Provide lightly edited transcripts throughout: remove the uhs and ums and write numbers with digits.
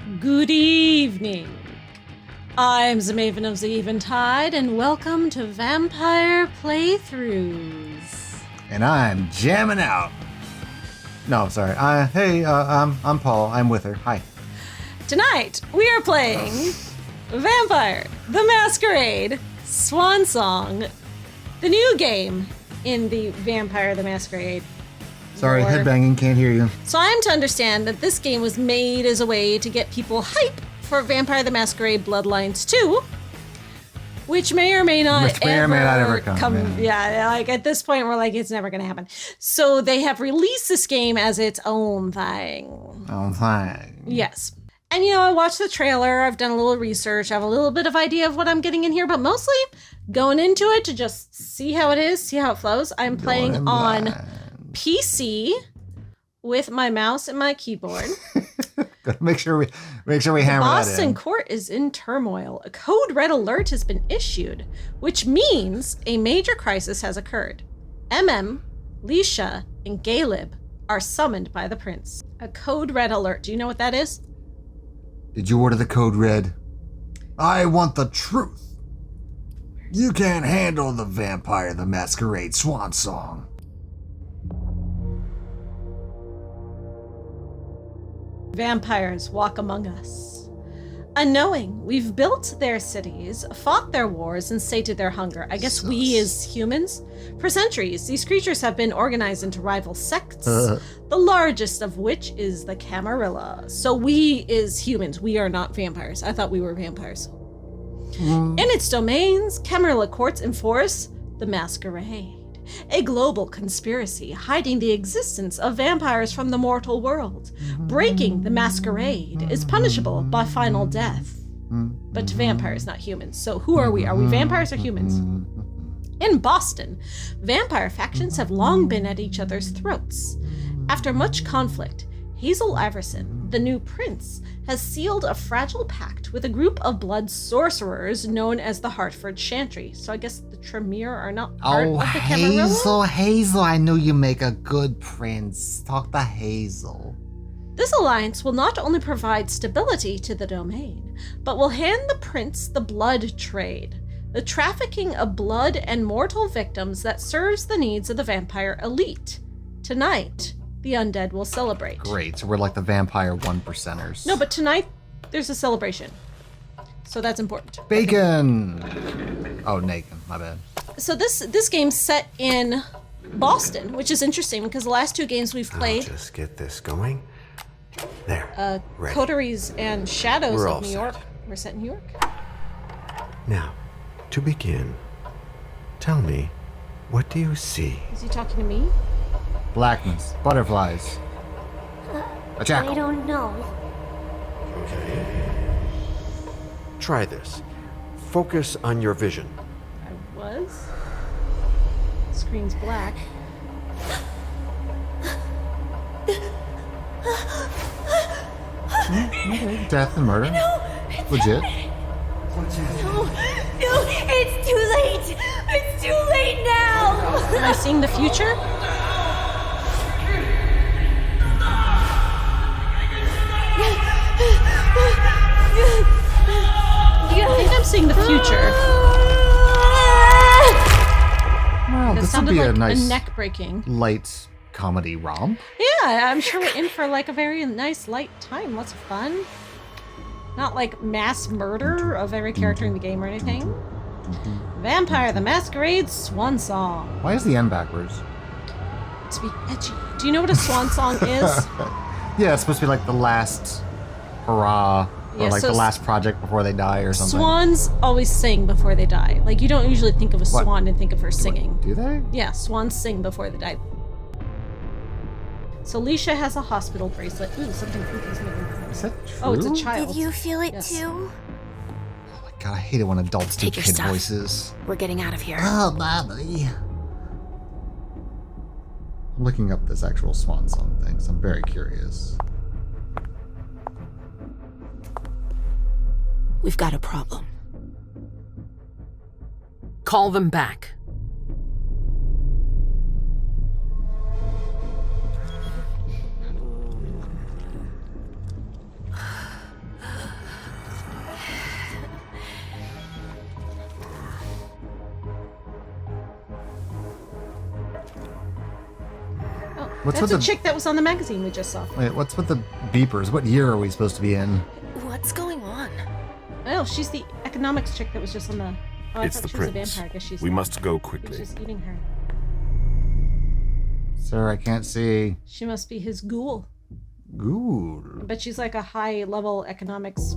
Good evening. I'm the Maven of the Eventide, and welcome to Vampire Playthroughs. And I'm jamming out. No, sorry. I'm Paul. I'm with her. Hi. Tonight, we are playing Vampire the Masquerade Swansong, the new game in the Vampire the Masquerade. Sorry, headbanging, can't hear you. So I'm to understand that this game was made as a way to get people hype for Vampire the Masquerade Bloodlines 2, which may or may not ever come. Yeah, like at this point, we're like, it's never going to happen. So they have released this game as its own thing. Yes. And, you know, I watched the trailer. I've done a little research. I have a little bit of idea of what I'm getting in here, but mostly going into it to just see how it is, see how it flows. I'm playing on PC with my mouse and my keyboard. Gotta make sure we hammer that in. Boston court is in turmoil. A code red alert has been issued, which means a major crisis has occurred. Elisha, and Galeb are summoned by the prince. A code red alert. Do you know what that is? Did you order the code red? I want the truth. You can't handle the Vampire the Masquerade Swansong. Vampires walk among us. Unknowing, we've built their cities, fought their wars, and sated their hunger. I guess we as humans? For centuries, these creatures have been organized into rival sects, the largest of which is the Camarilla. So we as humans, we are not vampires. I thought we were vampires. In its domains, Camarilla courts enforce the Masquerade, a global conspiracy hiding the existence of vampires from the mortal world. Breaking the Masquerade is punishable by final death. But to vampires, not humans. So who are we? Are we vampires or humans? In Boston, vampire factions have long been at each other's throats. After much conflict, Hazel Iverson, the new prince, has sealed a fragile pact with a group of blood sorcerers known as the Hartford Chantry. So I guess the Tremere are not part of the Camarilla? Hazel, I knew you make a good prince. Talk to Hazel. This alliance will not only provide stability to the domain, but will hand the prince the blood trade, the trafficking of blood and mortal victims that serves the needs of the vampire elite. Tonight, the undead will celebrate. Great, so we're like the vampire 1%ers. No, but tonight, there's a celebration. So that's important. Bacon! Oh, Nathan, my bad. So this game's set in Boston, which is interesting because the last two games we've played... I'll just get this going. There, ready. Coteries and Shadows We're of all New set. York. We're set in New York. Now, to begin, tell me, what do you see? Is he talking to me? Blackness, butterflies, a jackal. I don't know. Okay. Try this. Focus on your vision. I was. Screen's black. Okay. Death and murder. Legit. No, it's too late. It's too late now. Am I seeing the future? I think I'm seeing the future. Well, That this would sounded be like a nice neck-breaking. light comedy romp. Yeah, I'm sure we're in for like a very nice light time. Lots of fun. Not like mass murder of every character in the game or anything. Vampire the Masquerade Swansong. Why is the N backwards? To be edgy. Do you know what a swan song is? Yeah, it's supposed to be like the last hurrah, or Yeah, like so the last project before they die or something. Swans always sing before they die. Like, you don't usually think of a swan and think of her singing. Do they? Yeah, swans sing before they die. So Elisha has a hospital bracelet. Ooh, something creepy's moving. Is that true? Oh, it's a child. Did you feel it Yes. too? Oh my god, I hate it when adults do Take your kid stuff. voices. We're getting out of here. Oh, Bobby. I'm looking up this actual swan song thing, so I'm very curious. We've got a problem. Call them back. What's That's with a chick that was on the magazine we just saw. Wait, what's with the beepers? What year are we supposed to be in? What's going on? Oh, she's the economics chick that was just on the... Oh, It's I the thought she was a prince. vampire. I guess she's We not. must go He was quickly. just eating her. Sir, I can't see. She must be his ghoul. Ooh. But she's like a high-level economics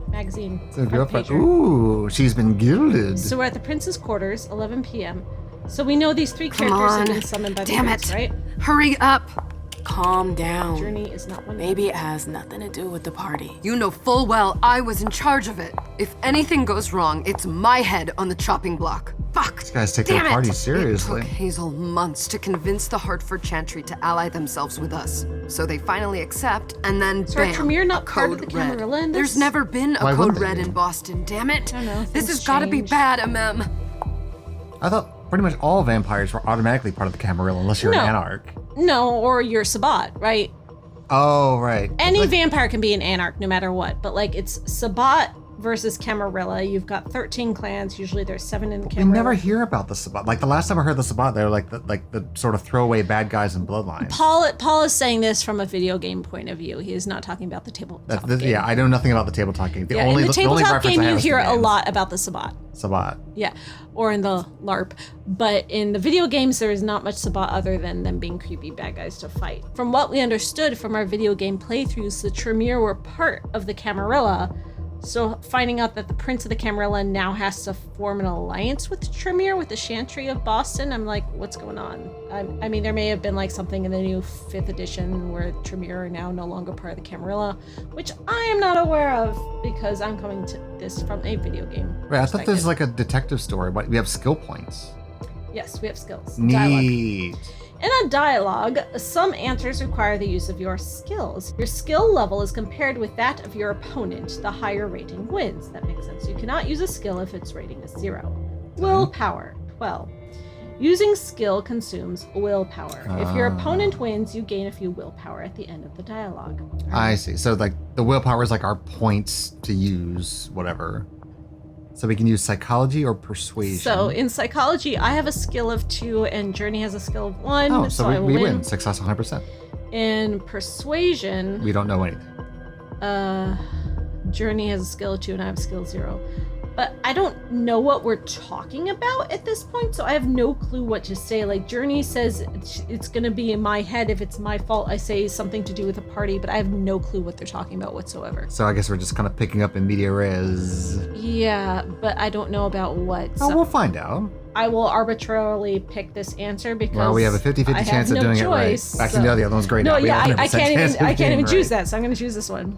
magazine. So front girlfriend. pager. Ooh, she's been gilded. So we're at the prince's quarters, 11 p.m. So we know these three Come characters have on. been summoned by the Damn prince, it. right? Hurry up. Calm down. Journey is not one. Maybe it has nothing to do with the party. You know full well I was in charge of it. If anything goes wrong, it's my head on the chopping block. Fuck. These guys take Damn their party it. seriously. It took Hazel months to convince the Hartford Chantry to ally themselves with us. So they finally accept, and then So are bam, Tremere not a part of code the red. Camarilla in this? There's never been a Why code wouldn't they red be? in Boston, damn it. I don't know, This things has got to be change. bad, MM. I thought pretty much all vampires were automatically part of the Camarilla unless you're No. an anarch. No, or you're Sabbat, right? Oh, right. Any Like, vampire can be an anarch no matter what, but like it's Sabbat versus Camarilla. You've got 13 clans. Usually there's 7 in the we Camarilla. never hear about the Sabbat. Like the last time I heard the Sabbat, they were like the sort of throwaway bad guys in Bloodlines. Paul is saying this from a video game point of view. He is not talking about the tabletop game. Yeah, I know nothing about the tabletop game. Yeah, in the only tabletop reference game I have you is the hear a names. lot about the Sabbat. Sabbat. Yeah, or in the LARP. But in the video games, there is not much Sabbat other than them being creepy bad guys to fight. From what we understood from our video game playthroughs, the Tremere were part of the Camarilla. So finding out that the Prince of the Camarilla now has to form an alliance with Tremere, with the Chantry of Boston, I'm like, what's going on? I mean, there may have been like something in the new 5th edition where Tremere are now no longer part of the Camarilla, which I am not aware of because I'm coming to this from a video game. Right, I thought this perspective. was like a detective story. But we have skill points. Yes, we have skills. Dialogue. Neat. In a dialogue, some answers require the use of your skills. Your skill level is compared with that of your opponent. The higher rating wins. That makes sense. You cannot use a skill if its rating is 0. Willpower, 12. Using skill consumes willpower. If your opponent wins, you gain a few willpower at the end of the dialogue. I see. So like the willpower is like our points to use whatever. So we can use psychology or persuasion. So in psychology, I have a skill of 2 and Journey has a skill of 1. oh, so so I will we win. Success 100%. In persuasion, We don't know anything. Journey has a skill of 2 and I have a skill of 0. But I don't know what we're talking about at this point, so I have no clue what to say. Like, Journey says it's gonna be in my head if it's my fault. I say something to do with a party, but I have no clue what they're talking about whatsoever. So I guess we're just kind of picking up in media res. Yeah, but I don't know about what. Oh, So we'll find out. I will arbitrarily pick this answer because Well, we have a 50-50 I have chance of no doing choice, it right. Actually, no, the other one's great. No, now. We yeah, have I 100% can't chance even. of I can't getting even choose right. that, so I'm going to choose this one.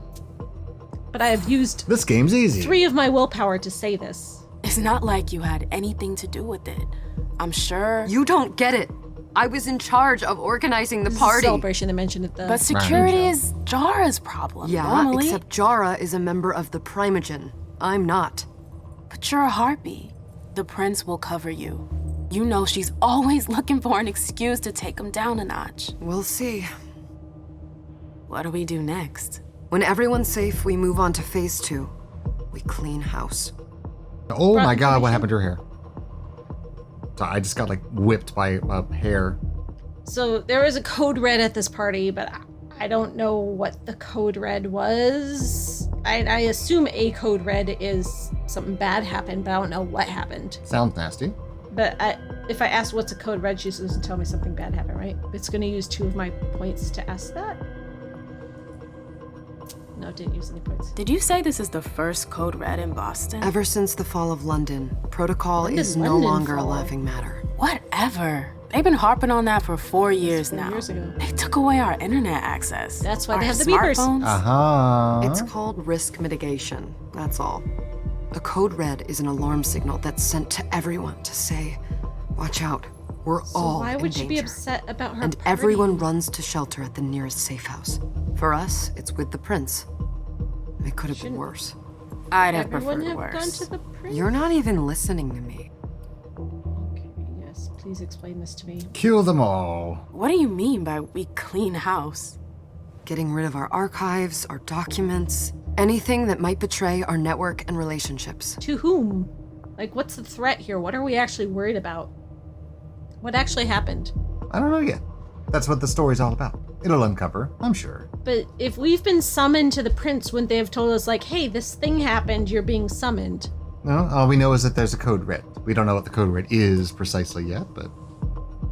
But I have used This game's easy. 3 of my willpower to say this. It's not like you had anything to do with it. I'm sure. You don't get it. I was in charge of organizing the This is a party. celebration they mentioned at the. But security is Jara's problem. Yeah, normally. except Jara is a member of the primogen. I'm not. But you're a harpy. The prince will cover you. You know she's always looking for an excuse to take him down a notch. We'll see. What do we do next? When everyone's safe, we move on to phase 2. We clean house. Oh my god, what Information? happened to her hair? So I just got like whipped by a hair. So there was a code red at this party, but I don't know what the code red was. I assume a code red is something bad happened, but I don't know what happened. Sounds nasty. But if I ask what's a code red, she's supposed to tell me something bad happened, right? It's going to use 2 of my points to ask that. No, it didn't use any points. Did you say this is the first code red in Boston? Ever since the fall of London, protocol When did is no London longer a fall? laughing matter. Whatever. They've been harping on that for 4 years 4 now. years ago. They took away our internet access. That's why Our they have the beepers. smartphones. Uh-huh. It's called risk mitigation, that's all. A code red is an alarm signal that's sent to everyone to say, watch out, we're So all why in would she be danger." upset about her And party? everyone runs to shelter at the nearest safe house. For us, it's with the prince. It could have been Shouldn't- worse. I'd have Everyone preferred have gone worse. to the prince? You're not even listening to me. Okay, yes, please explain this to me. Kill them all. What do you mean by we clean house? Getting rid of our archives, our documents, anything that might betray our network and relationships. To whom? Like, what's the threat here? What are we actually worried about? What actually happened? I don't know yet. That's what the story's all about. It'll uncover, I'm sure. But if we've been summoned to the prince, wouldn't they have told us, like, hey, this thing happened, you're being summoned? No, all we know is that there's a code red. We don't know what the code red is precisely yet, but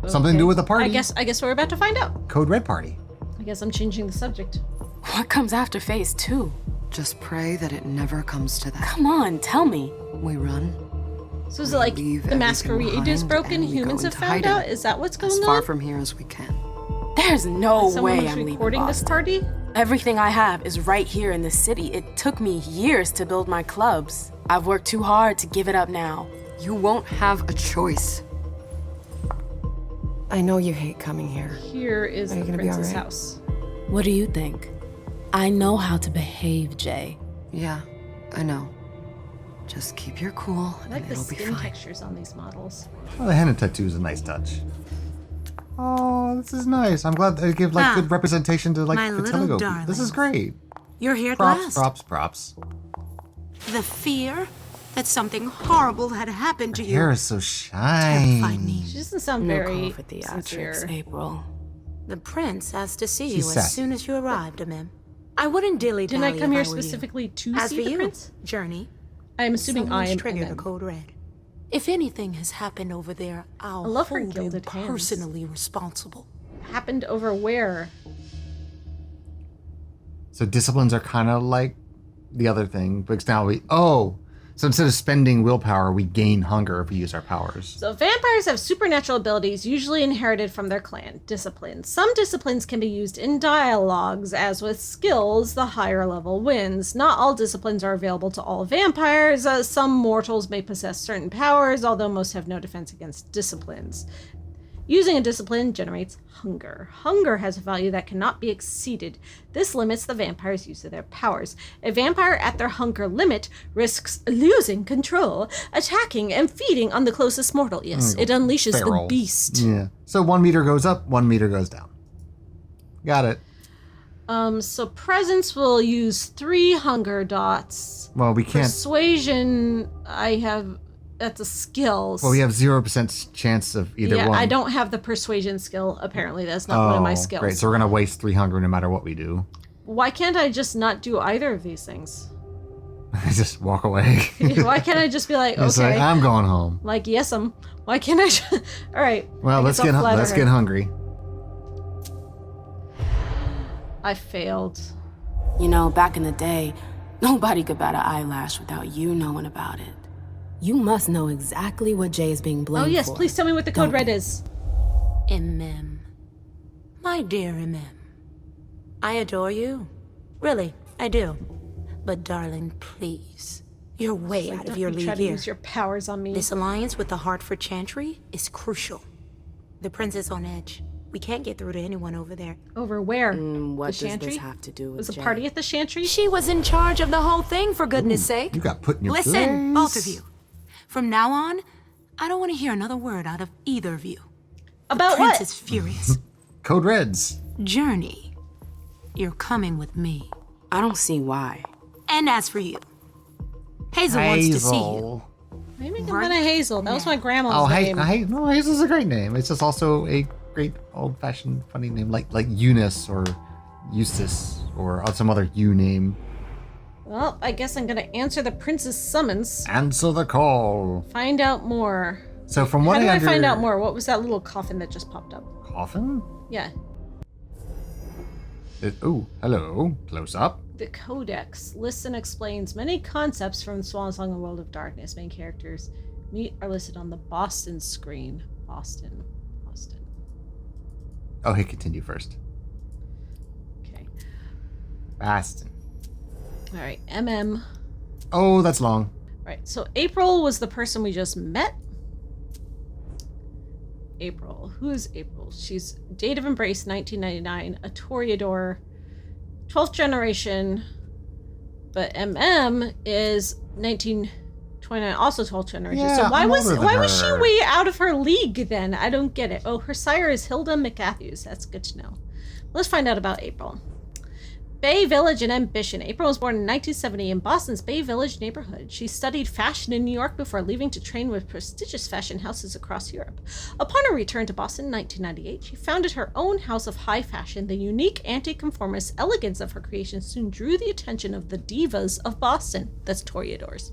something to do with the party. I guess we're about to find out. Code red party. I guess I'm changing the subject. What comes after phase 2? Just pray that it never comes to that. Come on, tell me. We run. So is it like leave the everything Masquerade is behind broken, and we humans go have into found hiding. out? Is that what's going As on? far from here as we can. There's no Someone way was I'm leaving recording this Boston. party? Everything I have is right here in the city. It took me years to build my clubs. I've worked too hard to give it up now. You won't have a choice. I know you hate coming here. Here is Are you the gonna be prince's alright? house. What do you think? I know how to behave, Jay. Yeah, I know. Just keep your cool I and like the it'll be skin fine. textures on these models. Oh, the henna tattoo is a nice touch. Oh, this is nice. I'm glad they give like good representation to like my the little Telugu. This is great. You're here at Props, last. props. The fear that something horrible had happened to you Hair is so terrified shiny. me. She doesn't sound No very call for theatrics, sincere. April. The prince asked to see She's you sassy. as soon as you arrived, Amim. I wouldn't dilly-dally Didn't I come here if were you. specifically to As see for the you, prince? Journey, I am assuming I someone's am. triggered MM. a code red. If anything has happened over there, I'll I love her hold you gilded hands. personally responsible. Happened over where? So disciplines are kind of like the other thing, because now so instead of spending willpower, we gain hunger if we use our powers. So vampires have supernatural abilities usually inherited from their clan. Disciplines. Some disciplines can be used in dialogues, as with skills, the higher level wins. Not all disciplines are available to all vampires. Some mortals may possess certain powers, although most have no defense against disciplines. Using a discipline generates hunger. Hunger has a value that cannot be exceeded. This limits the vampire's use of their powers. A vampire at their hunger limit risks losing control, attacking and feeding on the closest mortal. Yes, it unleashes Feral. the beast. Yeah. So 1 meter goes up, 1 meter goes down. Got it. So presence will use 3 hunger dots. Well, we can't. Persuasion, that's a skill. Well, we have 0% chance of either yeah, one. I don't have the persuasion skill. Apparently, that's not one of my skills. Great. So we're gonna waste 3 hunger no matter what we do. Why can't I just not do either of these things? Just walk away. Why can't I just be like, It's okay, like, I'm going home. like yes, why can't I? Just... All right. Well, I let's guess I'll flatter get her. hungry. I failed. You know, back in the day, nobody could bat an eyelash without you knowing about it. You must know exactly what Jay is being blamed Oh yes, for. please tell me what the code Don't red you? is. Imim. My dear Imim. I adore you. Really, I do. But darling, please. You're way out of Don't your you league try to here. use your powers on me. This alliance with the Hartford Chantry is crucial. The prince is on edge. We can't get through to anyone over there. Over where? What the does Chantry? this have to do with Was a Jay? party at the Chantry? She was in charge of the whole thing, for goodness sake. You got put in your Listen, place. both of you. From now on, I don't want to hear another word out of either of you. About Prince what? is furious. Code reds. Journey, you're coming with me. I don't see why. And as for you, Hazel wants to see you. Hazel. Maybe I'm gonna Hazel. That was my grandma's Oh, name. no, Hazel's a great name. It's just also a great old-fashioned funny name, like Eunice or Eustace or some other U name. Well, I guess I'm gonna answer the prince's summons. Answer the call. Find out more. So from what How do I find out more? What was that little coffin that just popped up? Coffin? Yeah. Hello. Close up. The Codex lists and explains many concepts from Swansong and World of Darkness. Main characters are listed on the Boston screen. Boston. Oh, hit continue first. Okay. Boston. All right. MM. Oh, that's long. All right. So April was the person we just met. April. Who is April? She's date of embrace 1999, a Toreador, 12th generation, but MM is 1929, also 12th generation. Yeah, so why I'm was older than she her. way out of her league then? I don't get it. Oh, her sire is Hilda McAthews. That's good to know. Let's find out about April. Bay Village and ambition. April was born in 1970 in Boston's Bay Village neighborhood. She studied fashion in New York before leaving to train with prestigious fashion houses across Europe. Upon her return to Boston in 1998, she founded her own house of high fashion. The unique anti-conformist elegance of her creation soon drew the attention of the divas of Boston. That's toreadors.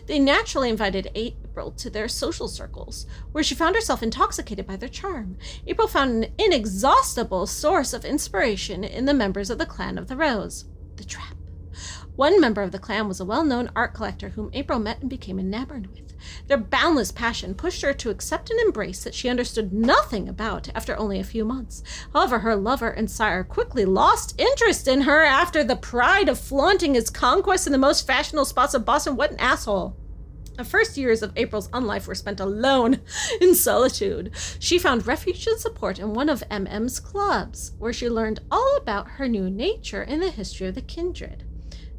They naturally invited April to their social circles, where she found herself intoxicated by their charm. April found an inexhaustible source of inspiration in the members of the Clan of the Rose, the Trap. One member of the clan was a well-known art collector whom April met and became enamored with. Their boundless passion pushed her to accept an embrace that she understood nothing about after only a few months. However, her lover and sire quickly lost interest in her after the pride of flaunting his conquest in the most fashionable spots of Boston. What an asshole. The first years of April's unlife were spent alone in solitude. She found refuge and support in one of MM's clubs, where she learned all about her new nature and the history of the kindred.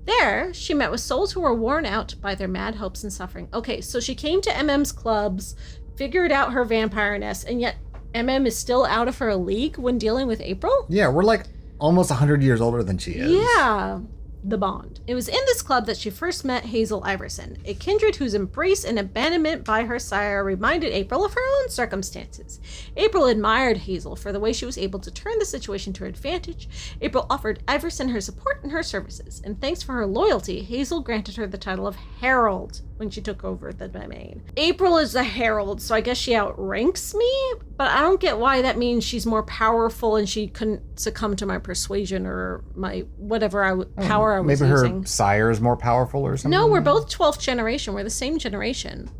There, she met with souls who were worn out by their mad hopes and suffering. Okay, so she came to MM's clubs, figured out her vampireness, and yet MM is still out of her league when dealing with April? Yeah, we're like almost 100 years older than she is. Yeah. The bond. It was in this club that she first met Hazel Iverson, a kindred whose embrace and abandonment by her sire reminded April of her own circumstances. April admired Hazel for the way she was able to turn the situation to her advantage. April offered Iverson her support and her services, and thanks for her loyalty, Hazel granted her the title of Herald when she took over the domain. April is the Herald, so I guess she outranks me, but I don't get why that means she's more powerful and she couldn't succumb to my persuasion or my whatever power I was maybe her using. sire is more powerful or something? No, we're both 12th generation. We're the same generation.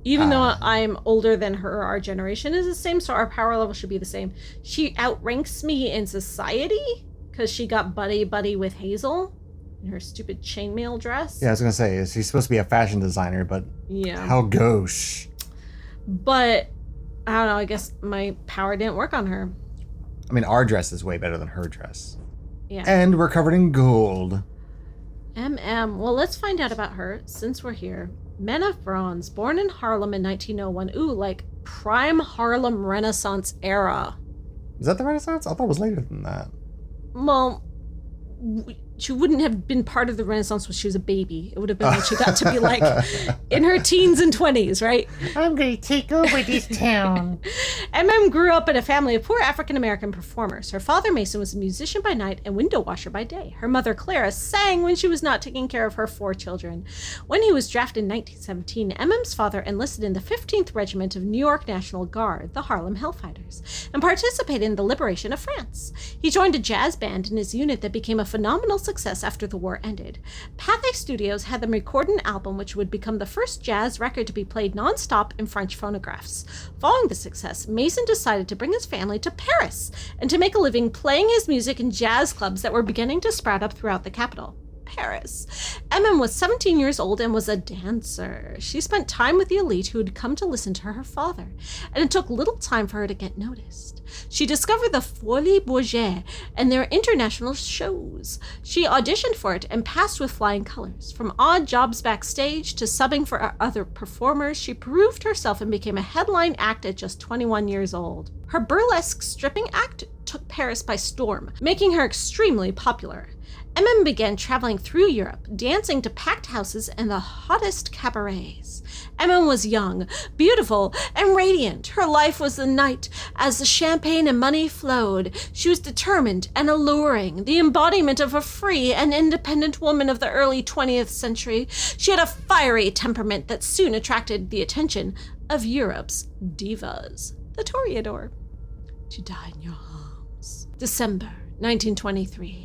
Even though I'm older than her, our generation is the same, so our power level should be the same. She outranks me in society because she got buddy-buddy with Hazel in her stupid chainmail dress. Yeah, I was going to say, she's supposed to be a fashion designer, but yeah, how gauche. But, I don't know, I guess my power didn't work on her. I mean, our dress is way better than her dress. Yeah. And we're covered in gold. Well, let's find out about her since we're here. Men of Bronze, born in Harlem in 1901. Ooh, like prime Harlem Renaissance era. Is that the Renaissance? I thought it was later than that. Well, she wouldn't have been part of the Renaissance when she was a baby. It would have been when she got to be like in her teens and 20s, right? I'm going to take over this town. Grew up in a family of poor African-American performers. Her father, Mason, was a musician by night and window washer by day. Her mother, Clara, sang when she was not taking care of her 4 children. When he was drafted in 1917, MM's father enlisted in the 15th Regiment of New York National Guard, the Harlem Hellfighters, and participated in the liberation of France. He joined a jazz band in his unit that became a phenomenal success after the war ended. Pathé Studios had them record an album which would become the first jazz record to be played non-stop in French phonographs. Following the success, Mason decided to bring his family to Paris and to make a living playing his music in jazz clubs that were beginning to sprout up throughout the capital. Paris. Was 17 years old and was a dancer. She spent time with the elite who had come to listen to her father, and it took little time for her to get noticed. She discovered the Folies Bergère and their international shows. She auditioned for it and passed with flying colors. From odd jobs backstage to subbing for other performers, she proved herself and became a headline act at just 21 years old. Her burlesque stripping act took Paris by storm, making her extremely popular. Began traveling through Europe, dancing to packed houses and the hottest cabarets. Was young, beautiful, and radiant. Her life was the night as the champagne and money flowed. She was determined and alluring, the embodiment of a free and independent woman of the early 20th century. She had a fiery temperament that soon attracted the attention of Europe's divas. The Toreador. To die in your arms. December 1923.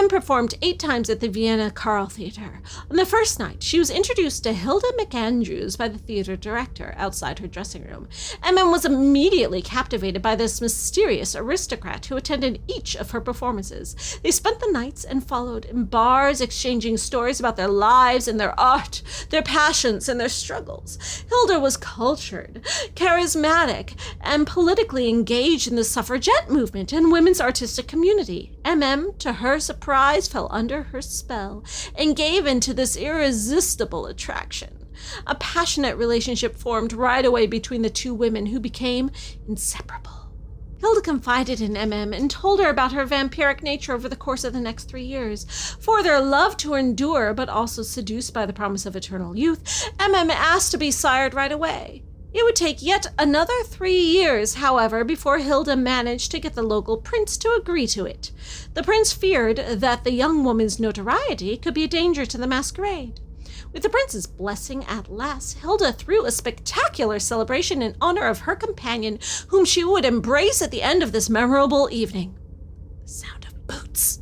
Performed 8 times at the Vienna Carl Theater. On the first night, she was introduced to Hilda McAndrews by the theater director outside her dressing room. Was immediately captivated by this mysterious aristocrat who attended each of her performances. They spent the nights and followed in bars, exchanging stories about their lives and their art, their passions and their struggles. Hilda was cultured, charismatic, and politically engaged in the suffragette movement and women's artistic community. To her surprise, fell under her spell and gave in to this irresistible attraction. A passionate relationship formed right away between the two women who became inseparable. Hilda confided in MM and told her about her vampiric nature over the course of the next 3 years. For their love to endure, but also seduced by the promise of eternal youth, MM asked to be sired right away. It would take yet another 3 years, however, before Hilda managed to get the local prince to agree to it. The prince feared that the young woman's notoriety could be a danger to the masquerade. With the prince's blessing at last, Hilda threw a spectacular celebration in honor of her companion, whom she would embrace at the end of this memorable evening. The sound of boots.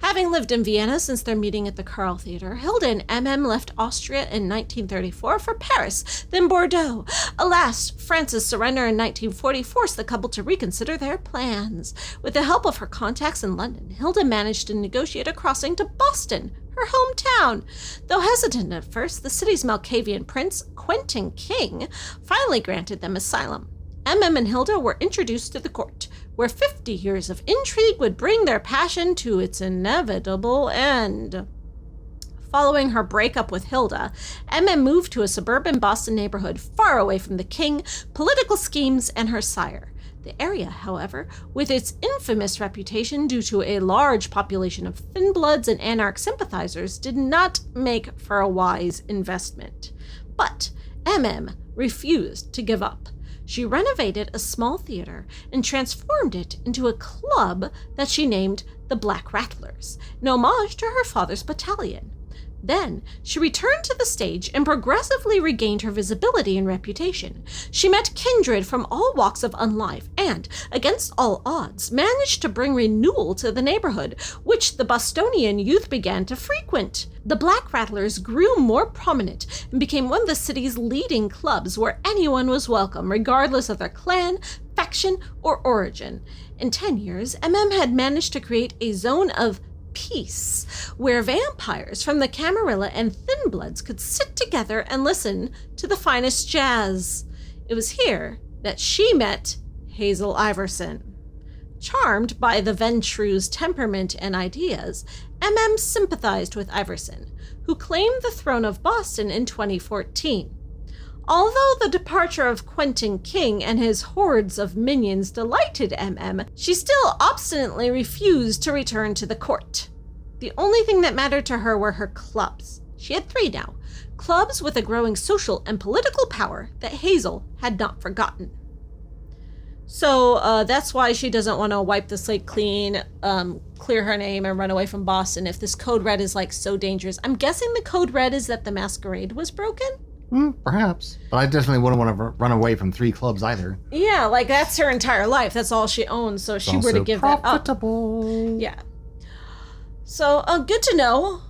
Having lived in Vienna since their meeting at the Carl Theater, Hilda and MM left Austria in 1934 for Paris, then Bordeaux. Alas, France's surrender in 1940 forced the couple to reconsider their plans. With the help of her contacts in London, Hilda managed to negotiate a crossing to Boston, her hometown. Though hesitant at first, the city's Malkavian prince, Quentin King, finally granted them asylum. MM and Hilda were introduced to the court, where 50 years of intrigue would bring their passion to its inevitable end. Following her breakup with Hilda, MM moved to a suburban Boston neighborhood far away from the king, political schemes, and her sire. The area, however, with its infamous reputation due to a large population of thin bloods and anarch sympathizers, did not make for a wise investment. But MM refused to give up. She renovated a small theater and transformed it into a club that she named the Black Rattlers, in homage to her father's battalion. Then she returned to the stage and progressively regained her visibility and reputation. She met kindred from all walks of unlife and, against all odds, managed to bring renewal to the neighborhood, which the Bostonian youth began to frequent. The Black Rattlers grew more prominent and became one of the city's leading clubs where anyone was welcome, regardless of their clan, faction, or origin. In 10 years, MM had managed to create a zone of peace, where vampires from the Camarilla and Thin Bloods could sit together and listen to the finest jazz. It was here that she met Hazel Iverson. Charmed by the Ventreu's temperament and ideas, MM sympathized with Iverson, who claimed the throne of Boston in 2014. Although the departure of Quentin King and his hordes of minions delighted MM, she still obstinately refused to return to the court. The only thing that mattered to her were her clubs. She had 3 now, clubs with a growing social and political power that Hazel had not forgotten. So that's why she doesn't want to wipe the slate clean, clear her name, and run away from Boston if this code red is like so dangerous. I'm guessing the code red is that the masquerade was broken? Perhaps. But I definitely wouldn't want to run away from 3 clubs either. Yeah, like that's her entire life. That's all she owns. So if she were to give that up. Yeah. So good to know.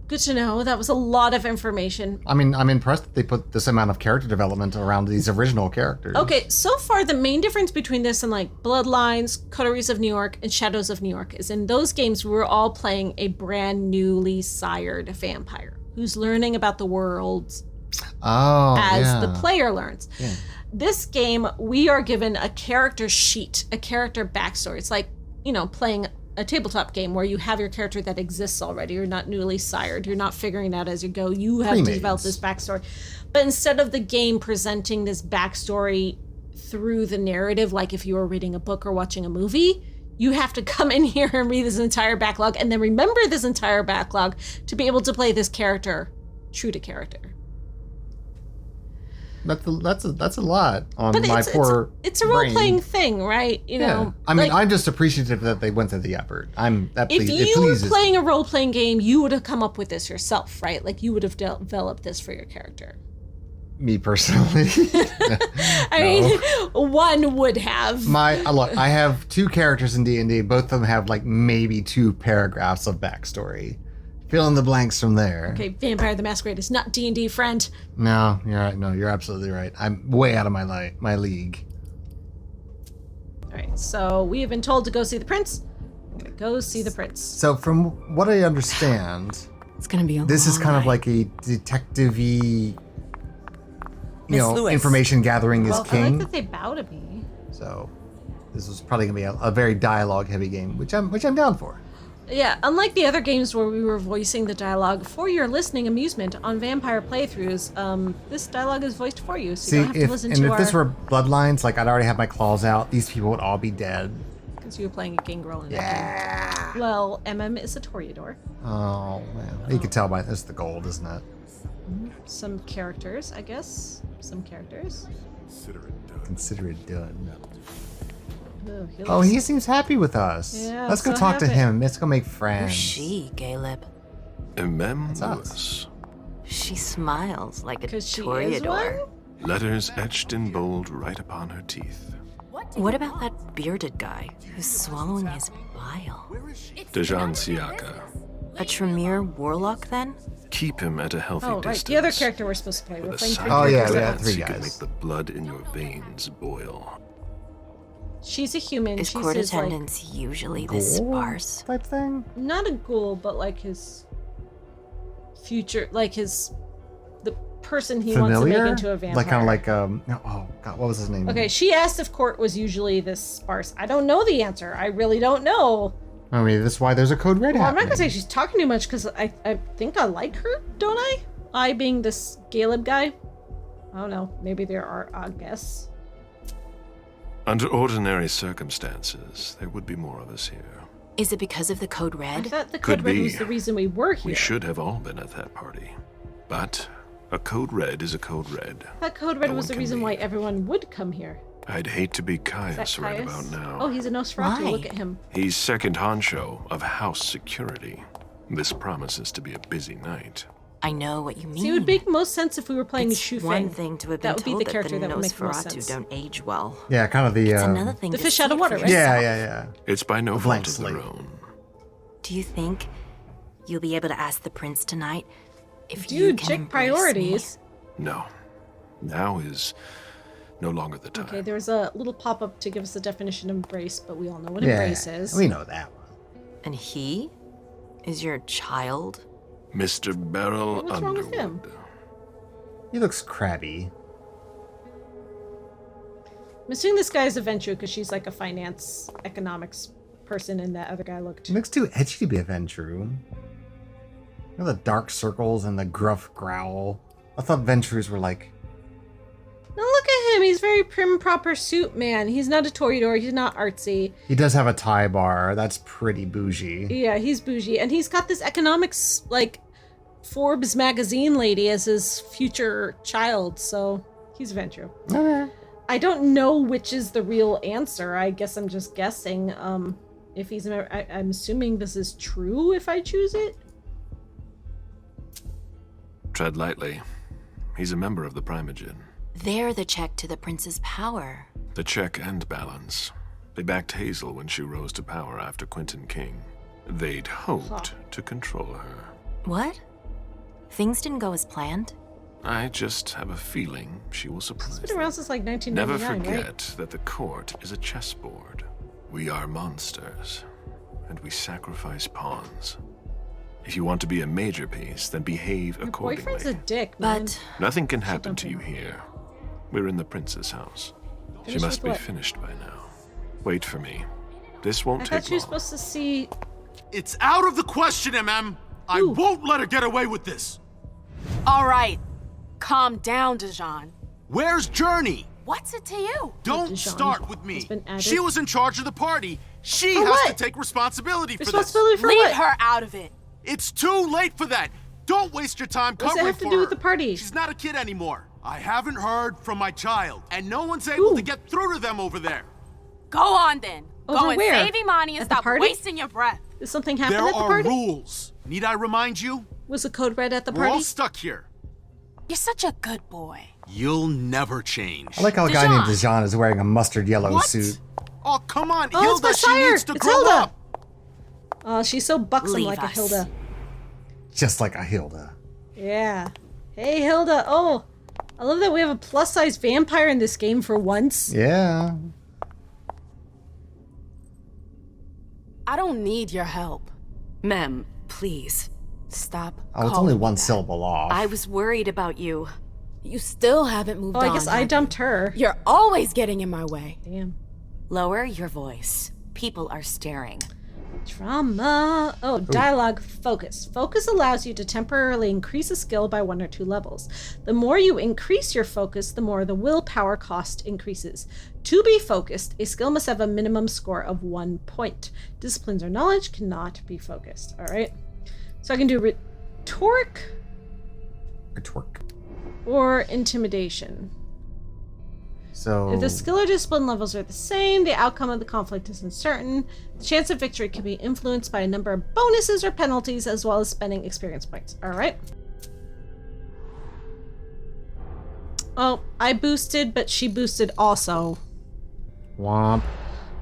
Good to know. That was a lot of information. I mean, I'm impressed that they put this amount of character development around these original characters. Okay, so far the main difference between this and like Bloodlines, Coteries of New York, and Shadows of New York is in those games we were all playing a brand newly sired vampire who's learning about the world as the player learns. Yeah. This game, we are given a character sheet, a character backstory. It's like, playing a tabletop game where you have your character that exists already. You're not newly sired. You're not figuring it out as you go. You have to develop this backstory. But instead of the game presenting this backstory through the narrative, like if you were reading a book or watching a movie, you have to come in here and read this entire backlog and then remember this entire backlog to be able to play this character true to character. That's a lot on my poor it's a role-playing thing, right? I mean, I'm just appreciative that they went through the effort. If you were playing a role-playing game, you would have come up with this yourself, right? Like you would have developed this for your character. Me personally. I mean, one would have. Look, I have 2 characters in D&D. Both of them have like maybe 2 paragraphs of backstory. Fill in the blanks from there. Okay, Vampire the Masquerade is not D&D, friend. No, you're right. No, you're absolutely right. I'm way out of my league. All right, so we have been told to go see the prince. I'm gonna go see the prince. So from what I understand, it's gonna be this is kind of like a detective-y, information gathering is king. I like that they bow to me. So this is probably gonna be a very dialogue-heavy game, which I'm down for. Yeah, unlike the other games where we were voicing the dialogue for your listening amusement on vampire playthroughs, this dialogue is voiced for you, so you don't have to listen to if this were Bloodlines, like I'd already have my claws out, these people would all be dead. Because you were playing a gangrel in that game. Well, is a Toreador. Oh, man. You can tell by this the gold, isn't it? Some characters, I guess. Some characters. Consider it done. Oh, He seems happy with us. Yeah, Let's go so talk to happy. him. Let's go make friends. Who's she, Caleb? That's us. She smiles like a 'Cause she is Toreador. Letters etched in bold right upon her teeth. What about that bearded guy who's swallowing his bile? Dajjan Siaka. A Tremere warlock, then? Keep him at a healthy Oh, right. distance. The other character we're supposed to play. We're With a playing side three Oh, yeah, characters. we at have once. three She can guys. make the blood in your veins boil. She's a human. Is She's court his, attendance usually this Ghoul sparse? type thing? not a ghoul, but like his future, like the person he wants to Familiar? make into a vampire. Like kind of like oh god, what was his name? Okay, she asked if court was usually this sparse. I don't know the answer. I really don't know. I mean, that's why there's a code red Well, I'm not happening. gonna say she's talking too much because I think I like her, don't I? I being this Caleb guy. I don't know. Maybe there are odd guests. Under ordinary circumstances, there would be more of us here. Is it because of the Code I Red? thought the Could code red be. was the reason we were here. We should have all been at that party. But a code red is a code red. That code red No was one the can reason why leave. everyone would come here. I'd hate to be Is that Caius right Caius? about now. Oh, he's a Nosferatu. Why? Look at him. He's second honcho of house security. This promises to be a busy night. I know what you mean. See, it would make most sense if we were playing it's Shu one Feng. thing to have been That would be told the character that that would make the most Nosferatu sense. don't age well. Yeah, kind of the It's another thing The to fish see out of it water, for right? yeah, yourself. yeah. It's by no blank fault of their slate. own. Do you think you'll be able to ask the prince tonight if you Dude, can check embrace priorities. No. Now is no longer the time. Okay, there was a little pop-up to give us the definition of embrace, but we all know what Yeah, embrace is. we know that one. me? And he is your child? Mr. Beryl What's wrong with Underwood. him? He looks crabby. I'm assuming this guy is a Venture because she's like a finance, economics person, and that other guy looked. He looks too edgy to be a Ventru. You know the dark circles and the gruff growl. I thought Ventrus were like. Now look at him. He's very prim, proper suit man. He's not a Toreador. He's not artsy. He does have a tie bar. That's pretty bougie. Yeah, he's bougie, and he's got this economics like Forbes magazine lady as his future child. So he's Venture. Okay. I don't know which is the real answer. I guess I'm just guessing. If he's, I'm assuming this is true if I choose it. Tread lightly. He's a member of the primogen. They're the check to the prince's power. The check and balance. They backed Hazel when she rose to power after Quentin King. They'd hoped to control her. What? Things didn't go as planned? I just have a feeling she will surprise It's been around them. since like Never 1999, forget right? that the court is a chessboard. We are monsters, and we sacrifice pawns. If you want to be a major piece, then behave Your accordingly. boyfriend's a dick, man. But Nothing can happen dump to you him. here. We're in the prince's house. She Finished must with be what? finished by now. Wait for me. This won't I take thought you were long. supposed to see. It's out of the question, MM. I Ooh. won't let her get away with this. All right. Calm down, Dajjan. Where's Journey? What's it to you? Don't Dajjan start with me. has been added. She was in charge of the party. She For has what? to take responsibility for Responsibility for Leave what? her out of it. this. It's too late for that. Don't waste your time What does covering it have to for do her. with the party? She's not a kid anymore. I haven't heard from my child, and no one's able Ooh. to get through to them over there. Go on then. Over Go and where? save Imani and At the stop party? wasting your breath. Did something happen There at the are party? rules. Need I remind you? Was the code red at the We're all party? stuck here. You're such a good boy. You'll never change. I like how a guy named Dajjan. Dajjan is wearing a mustard yellow What? suit. Oh, come on, Oh, Hilda. it's my She sire. needs to It's grow Hilda. up. Oh, she's so buxom Leave like a us. Hilda. Just like a Hilda. Yeah. Hey, Hilda. Oh, I love that we have a plus-size vampire in this game for once. Yeah. I don't need your help. Mem, please. Stop. Oh, it's calling only me one that. syllable off. I was worried about you. You still haven't moved Oh, on. I guess I have dumped you? her. You're always getting in my way. Damn. Lower your voice. People are staring. Trauma. Oh, dialogue focus. Focus allows you to temporarily increase a skill by 1 or 2 levels. The more you increase your focus, the more the willpower cost increases. To be focused, a skill must have a minimum score of 1 point. Disciplines or knowledge cannot be focused. All right. So I can do rhetoric or intimidation. So if the skill or discipline levels are the same, the outcome of the conflict is uncertain. The chance of victory can be influenced by a number of bonuses or penalties, as well as spending experience points. All right. Oh, I boosted, but she boosted also. Womp.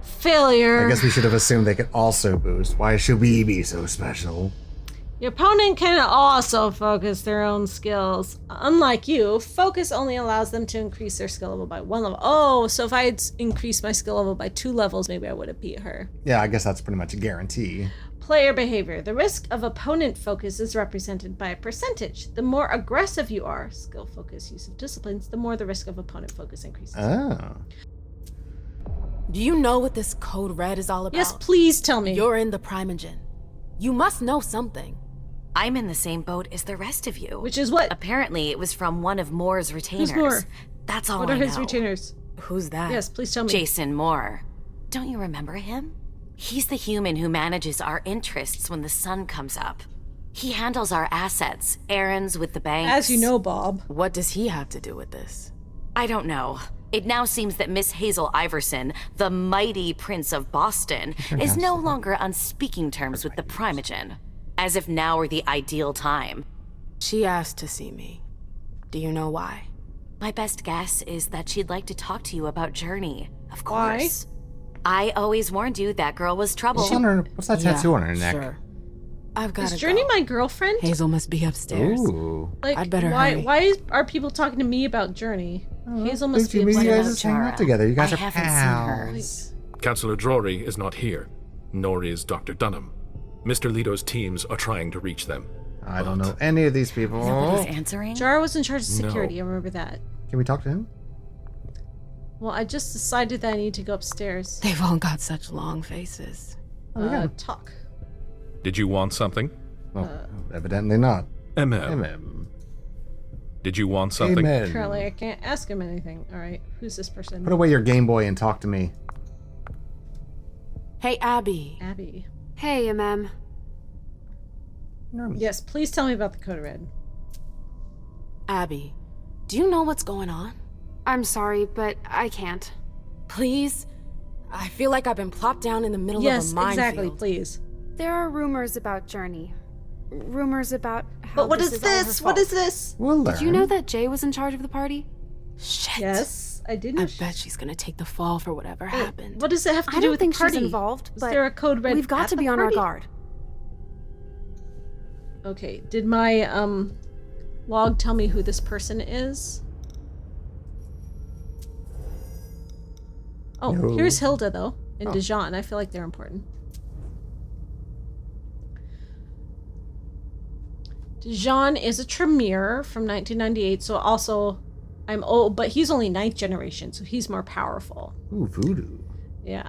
Failure. I guess we should have assumed they could also boost. Why should we be so special? Your opponent can also focus their own skills. Unlike you, focus only allows them to increase their skill level by 1 level. Oh, so if I had increased my skill level by 2 levels, maybe I would have beat her. Yeah, I guess that's pretty much a guarantee. Player behavior. The risk of opponent focus is represented by a percentage. The more aggressive you are, skill, focus, use of disciplines, the more the risk of opponent focus increases. Oh. Do you know what this Code Red is all about? Yes, please tell me. You're in the primogen. You must know something. I'm in the same boat as the rest of you. Which is what? Apparently, it was from one of Moore's retainers. Who's Moore? That's all I know. What are his retainers? Who's that? Yes, please tell me. Jason Moore. Don't you remember him? He's the human who manages our interests when the sun comes up. He handles our assets, errands with the banks. As you know, Bob. What does he have to do with this? I don't know. It now seems that Miss Hazel Iverson, the mighty Prince of Boston, is no longer on speaking terms with the primogen. As if now were the ideal time. She asked to see me. Do you know why? My best guess is that she'd like to talk to you about Journey, of Why? course. I always warned you that girl was trouble. What's that tattoo on her neck? Sure. I've got Is Journey my girlfriend? Hazel must be upstairs. Ooh. Like, I'd better why? hurry. Why are people talking to me about Journey? Hazel must be Maybe you guys upstairs. just hang out together. You guys I are haven't pals. seen her. Councillor Drury is not here, nor is Dr. Dunham. Mr. Leto's teams are trying to reach them. I don't know any of these people. Nobody's answering? Jara was in charge of No. security. I remember that. Can we talk to him? Well, I just decided that I need to go upstairs. They've all got such long faces. Talk. Did you want something? Oh, evidently not. MM. Did you want something? Amen. Apparently, I can't ask him anything. All right, who's this person? Put away your Game Boy and talk to me. Hey, Abby. Abby. Hey, MM. Yes, please tell me about the Code Red. Abby, do you know what's going on? I'm sorry, but I can't. Please? I feel like I've been plopped down in the middle of a minefield. Yes, exactly, please. There are rumors about Journey. Rumors about how But what this is all her this? What fault. is this? We'll learn. Did you know that Jay was in charge of the party? Shit. Yes, I did I know. bet she's gonna take the fall for whatever happened. What does it have to I do don't with think the party? she's involved, Is but there a Code Red we've got at to the be on our party? guard. Okay, did my log tell me who this person is? Oh, No. here's Hilda though, and Oh. Dajjan. I feel like they're important. Dajjan is a Tremere from 1998, so also I'm old, but he's only 9th generation, so he's more powerful. Ooh, voodoo. Yeah.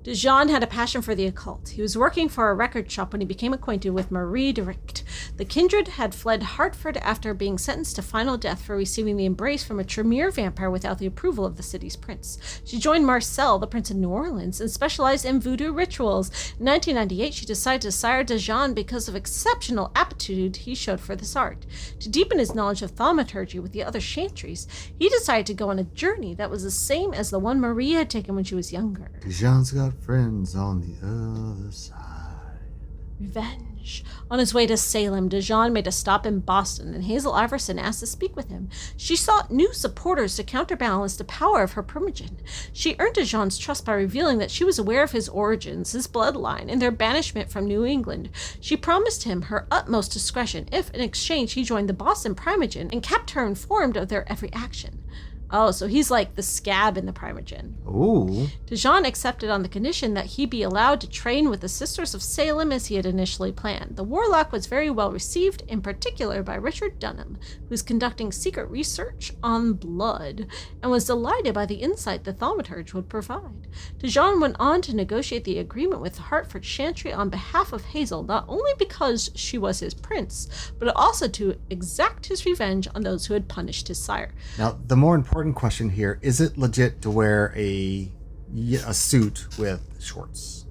Dajjan had a passion for the occult. He was working for a record shop when he became acquainted with Marie Dirict. The kindred had fled Hartford after being sentenced to final death for receiving the embrace from a Tremere vampire without the approval of the city's prince. She joined Marcel, the prince of New Orleans, and specialized in voodoo rituals. In 1998, she decided to sire Dajjan because of exceptional aptitude he showed for this art. To deepen his knowledge of thaumaturgy with the other chantries, he decided to go on a journey that was the same as the one Marie had taken when she was younger. Dajjan's got friends on the other side. Revenge. On his way to Salem, Dajjan made a stop in Boston, and Hazel Iverson asked to speak with him. She sought new supporters to counterbalance the power of her primogen. She earned Dajjan's trust by revealing that she was aware of his origins, his bloodline, and their banishment from New England. She promised him her utmost discretion if, in exchange, he joined the Boston primogen and kept her informed of their every action. Oh, so he's like the scab in the primogen. Ooh. Dajjan accepted on the condition that he be allowed to train with the Sisters of Salem as he had initially planned. The warlock was very well received, in particular by Richard Dunham, who was conducting secret research on blood, and was delighted by the insight the thaumaturge would provide. Dajjan went on to negotiate the agreement with Hartford Chantry on behalf of Hazel, not only because she was his prince, but also to exact his revenge on those who had punished his sire. Now, the more important question here, is it legit to wear a suit with shorts?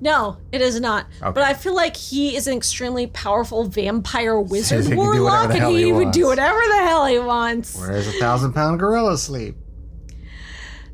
No, it is not. Okay. But I feel like he is an extremely powerful vampire wizard he can do warlock, whatever the and hell he he would wants. do whatever the hell he wants. Where's 1,000-pound gorilla sleep?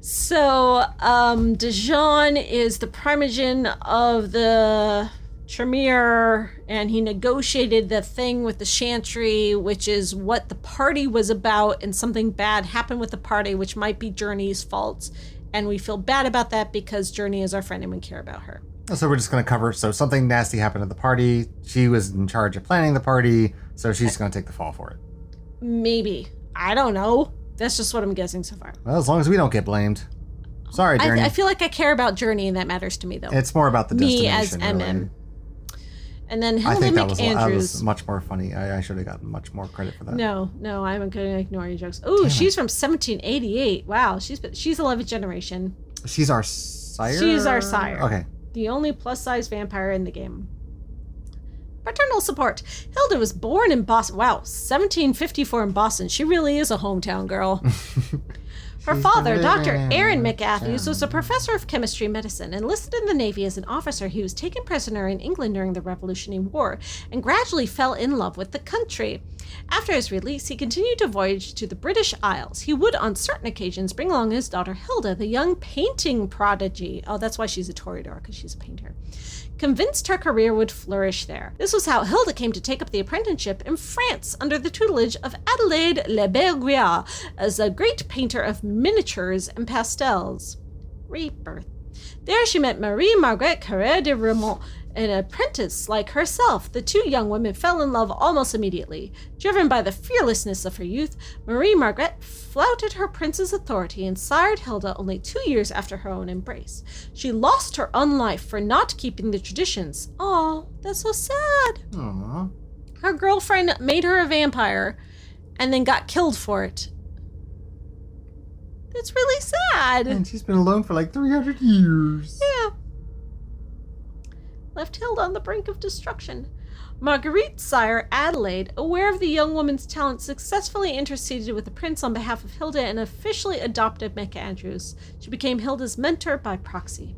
So, Dajjan is the primogen of the Tremere, and he negotiated the thing with the Chantry, which is what the party was about, and something bad happened with the party, which might be Journey's fault. And we feel bad about that because Journey is our friend and we care about her. So we're just going to cover, so something nasty happened at the party. She was in charge of planning the party, so she's going to take the fall for it. Maybe. I don't know. That's just what I'm guessing so far. Well, as long as we don't get blamed. Sorry, Journey. I feel like I care about Journey, and that matters to me, though. It's more about the me destination. as MM. Really. And then I Hilda think that McAndrews. was much more funny. I should have gotten much more credit for that. No, I'm going to ignore your jokes. Ooh, she's from 1788. Wow, she's 11th generation. She's our sire? She's our sire. Okay. The only plus-size vampire in the game. Paternal support. Hilda was born in Boston. Wow, 1754 in Boston. She really is a hometown girl. Her father, Dr. Aaron McAthews, was a professor of chemistry medicine. Enlisted in the Navy as an officer, he was taken prisoner in England during the Revolutionary War and gradually fell in love with the country. After his release, he continued to voyage to the British Isles. He would, on certain occasions, bring along his daughter Hilda, the young painting prodigy. Oh, that's why she's a Toreador, because she's a painter. Convinced her career would flourish there. This was how Hilda came to take up the apprenticeship in France under the tutelage of Adelaide Le Berguiat as a great painter of miniatures and pastels. Rebirth. There she met Marie-Margaret Carré de Raymond, an apprentice like herself. The two young women fell in love almost immediately. Driven by the fearlessness of her youth, Marie-Margaret flouted her prince's authority and sired Hilda only 2 years after her own embrace. She lost her own life for not keeping the traditions. Aw, that's so sad. Aww. Her girlfriend made her a vampire and then got killed for it. That's really sad. And she's been alone for like 300 years. Yeah. Left Hilda on the brink of destruction. Marguerite's sire, Adelaide, aware of the young woman's talent, successfully interceded with the prince on behalf of Hilda and officially adopted McAndrews. She became Hilda's mentor by proxy.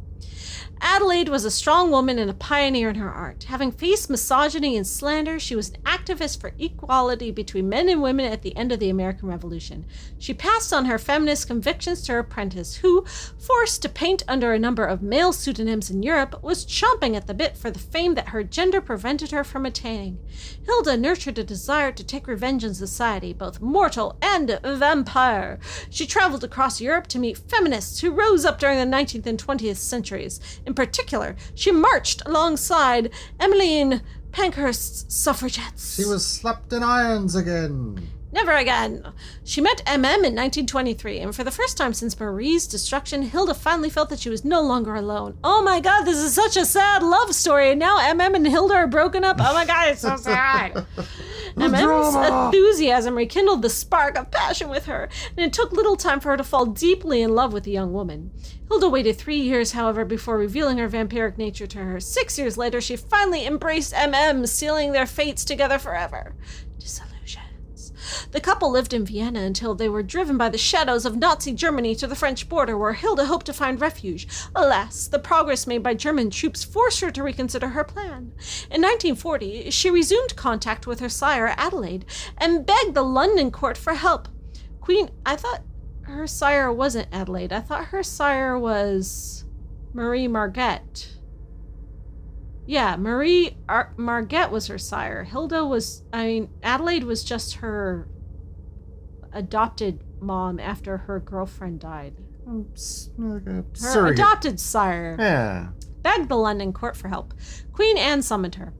Adelaide was a strong woman and a pioneer in her art. Having faced misogyny and slander, she was an activist for equality between men and women at the end of the American Revolution. She passed on her feminist convictions to her apprentice, who, forced to paint under a number of male pseudonyms in Europe, was chomping at the bit for the fame that her gender prevented her from attaining. Hilda nurtured a desire to take revenge in society, both mortal and vampire. She traveled across Europe to meet feminists who rose up during the 19th and 20th centuries. In particular, she marched alongside Emmeline Pankhurst's suffragettes. She was slapped in irons again. Never again. She met MM in 1923, and for the first time since Marie's destruction, Hilda finally felt that she was no longer alone. Oh my god, this is such a sad love story, and now MM and Hilda are broken up. Oh my god, it's so sad. MM's enthusiasm rekindled the spark of passion with her, and it took little time for her to fall deeply in love with the young woman. Hilda waited 3 years, however, before revealing her vampiric nature to her. 6 years later, she finally embraced MM, sealing their fates together forever. The couple lived in Vienna until they were driven by the shadows of Nazi Germany to the French border, where Hilda hoped to find refuge. Alas, the progress made by German troops forced her to reconsider her plan. In 1940, she resumed contact with her sire, Adelaide, and begged the London court for help. I thought her sire wasn't Adelaide. I thought her sire was Marie-Margaret. Yeah, Margaret was her sire. Adelaide was just her adopted mom after her girlfriend died. Her adopted sire. Yeah. Begged the London court for help. Queen Anne summoned her.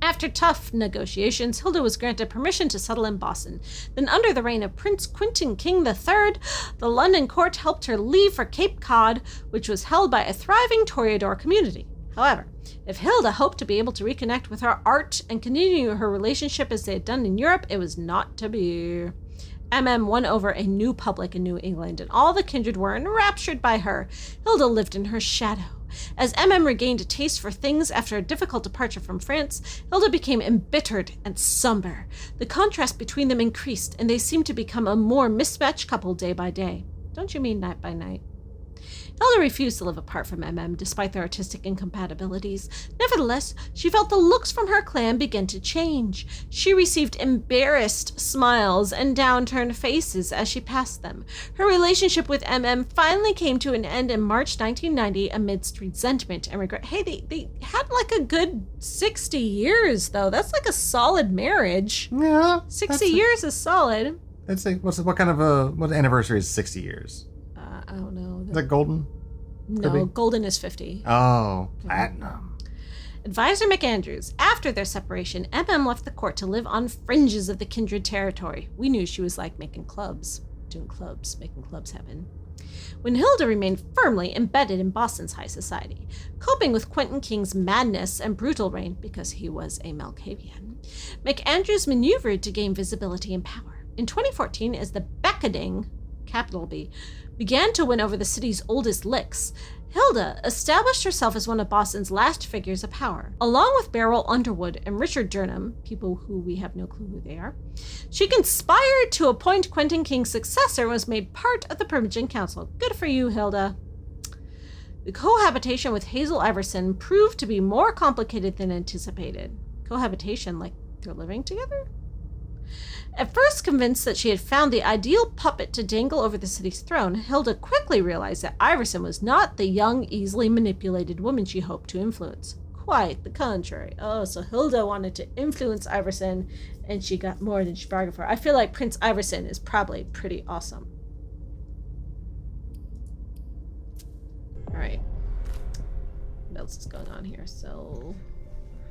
After tough negotiations, Hilda was granted permission to settle in Boston. Then, under the reign of Prince Quentin King III, the London court helped her leave for Cape Cod, which was held by a thriving Toreador community. However, if Hilda hoped to be able to reconnect with her art and continue her relationship as they had done in Europe, it was not to be. won over a new public in New England, and all the kindred were enraptured by her. Hilda lived in her shadow. As regained a taste for things after a difficult departure from France, Hilda became embittered and somber. The contrast between them increased, and they seemed to become a more mismatched couple day by day. Don't you mean night by night? Hilda refused to live apart from despite their artistic incompatibilities. Nevertheless, she felt the looks from her clan begin to change. She received embarrassed smiles and downturned faces as she passed them. Her relationship with finally came to an end in March 1990 amidst resentment and regret. Hey, they had like a good 60 years, though. That's like a solid marriage. Yeah. 60 years is solid. Let's say, what anniversary is 60 years? I don't know. Is that golden? No, golden is 50. Oh, platinum. Advisor McAndrews. After their separation, left the court to live on fringes of the kindred territory. We knew she was like making clubs happen. When Hilda remained firmly embedded in Boston's high society, coping with Quentin King's madness and brutal reign because he was a Malkavian, McAndrews maneuvered to gain visibility and power. In 2014, as the beckoning, capital B, began to win over the city's oldest licks, Hilda established herself as one of Boston's last figures of power. Along with Beryl Underwood and Richard Durham, people who we have no clue who they are, she conspired to appoint Quentin King's successor and was made part of the Primogen Council. Good for you, Hilda. The cohabitation with Hazel Iverson proved to be more complicated than anticipated. Cohabitation, like they're living together? At first convinced that she had found the ideal puppet to dangle over the city's throne, Hilda quickly realized that Iverson was not the young, easily manipulated woman she hoped to influence. Quite the contrary. Oh, so Hilda wanted to influence Iverson, and she got more than she bargained for. I feel like Prince Iverson is probably pretty awesome. Alright. What else is going on here? So,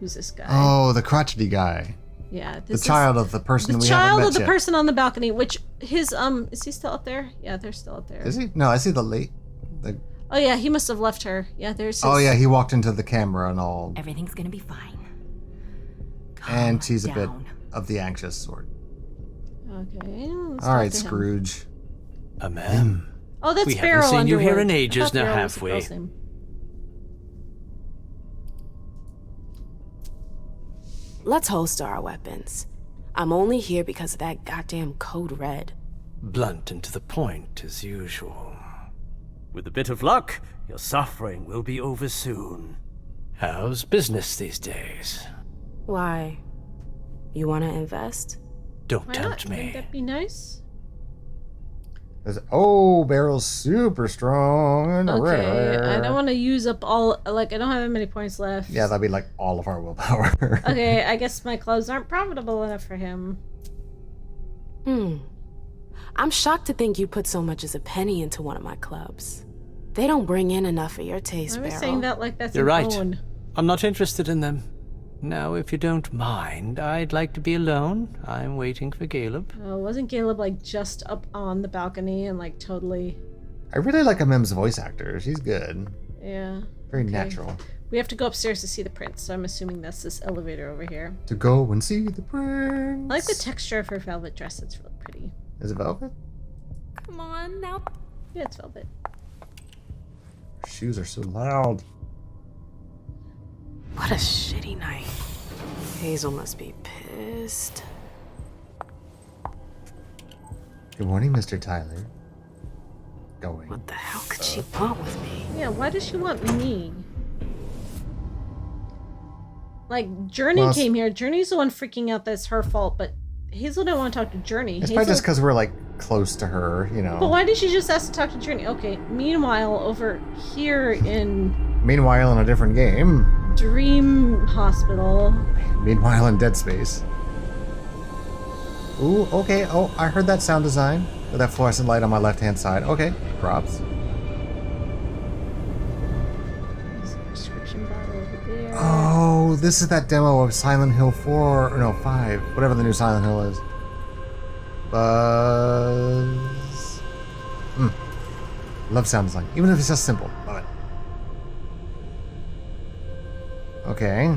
who's this guy? Oh, the crotchety guy. Yeah, the child of the person we haven't met yet. The child of the person on the balcony, which his is he still up there? Yeah, they're still up there. Is he? No, I see the Oh yeah, he must have left her. Yeah, there's his... Oh yeah, he walked into the camera and all. Everything's gonna be fine. And she's a bit of the anxious sort. Okay. All right, Scrooge. Ma'am. Oh, that's we Beryl haven't seen Underwood. you here in ages, now have we? Let's holster our weapons. I'm only here because of that goddamn Code Red. Blunt and to the point, as usual. With a bit of luck, your suffering will be over soon. How's business these days? Why? You want to invest? Don't tempt me. Wouldn't that be nice? Oh, Beryl's super strong. Okay, I don't want to use up all, like, I don't have that many points left. Yeah, that'd be like all of our willpower. Okay, I guess my clubs aren't profitable enough for him. I'm shocked to think you put so much as a penny into one of my clubs. They don't bring in enough for your taste, I was Beryl. saying that like that's You're right. own. I'm not interested in them. Now, if you don't mind, I'd like to be alone. I'm waiting for Caleb. Wasn't Caleb like just up on the balcony and like totally... I really like M's voice actor. She's good. Yeah. Very natural. We have to go upstairs to see the prince, so I'm assuming that's this elevator over here. To go and see the prince. I like the texture of her velvet dress. It's really pretty. Is it velvet? Come on, now. Yeah, it's velvet. Her shoes are so loud. What a shitty night. Hazel must be pissed. Good morning, Mr. Tyler. Going. What the hell could she want with me? Yeah, why does she want me? Like, Journey came here. Journey's the one freaking out that's her fault, but Hazel didn't want to talk to Journey. It's probably just because we're, like, close to her, you know. But why did she just ask to talk to Journey? Okay, meanwhile, over here in... Meanwhile, in a different game. Dream Hospital. Meanwhile, in Dead Space. Ooh, okay. Oh, I heard that sound design. With that fluorescent light on my left-hand side. Okay, props. There's a prescription bottle over there. Oh, Oh, this is that demo of Silent Hill 4, or no, 5, whatever the new Silent Hill is. Buzz. Love sound design, even if it's just simple. Love it. Okay.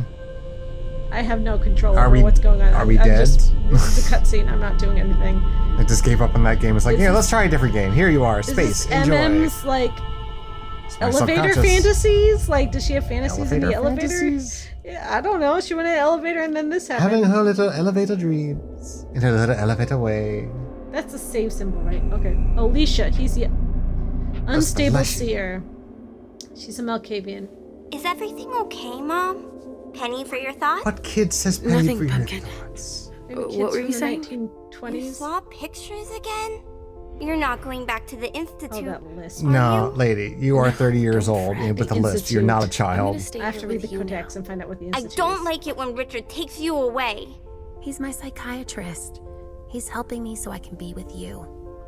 I have no control Are over we- what's going on. are we I'm dead? This is a cutscene. I'm not doing anything. I just gave up on that game. It's like, Is yeah, this- let's try a different game. Here you are, Is space. this Enjoy. MM's like my elevator subconscious. fantasies? Like, does she have fantasies in the Elevator elevator? fantasies? Yeah, I don't know. She went in an elevator and then this happened. Having her little elevator dreams in her little elevator way. That's a save symbol, right? Okay. Elisha, he's the unstable Elisha. seer. She's a Malkavian. Is everything okay, Mom? Penny for your thoughts? What kid says penny Nothing, for your pumpkin. thoughts? Maybe kids What were from you the saying? 1920s. You saw pictures again? You're not going back to the Institute. Oh, that list. No, lady, you are 30 years old fret. with The a list. You're not a child. I have to read the Codex and find out what the I Institute don't is. like it when Richard takes you away. He's my psychiatrist. He's helping me so I can be with you.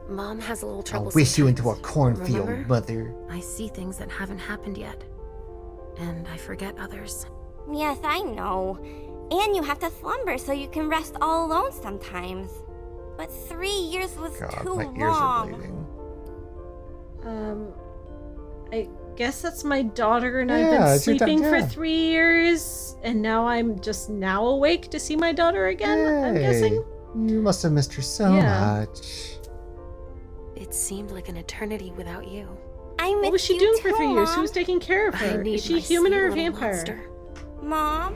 Mom has a little trouble. I'll wish you into a sometimes. cornfield, Remember? mother. I see things that haven't happened yet. And I forget others. Yes, I know. And you have to slumber so you can rest all alone sometimes. But 3 years was God, too my ears are long. bleeding. I guess that's my daughter, and I've Yeah, been it's your sleeping for yeah. 3 years, and now I'm just now awake to see my daughter again. I'm guessing. You must have missed her so Yeah. much. It seemed like an eternity without you. I miss What was she you doing too, for 3 years? Mom. Who was taking care of I her? need Is she my human or a sweet little vampire? monster. Mom?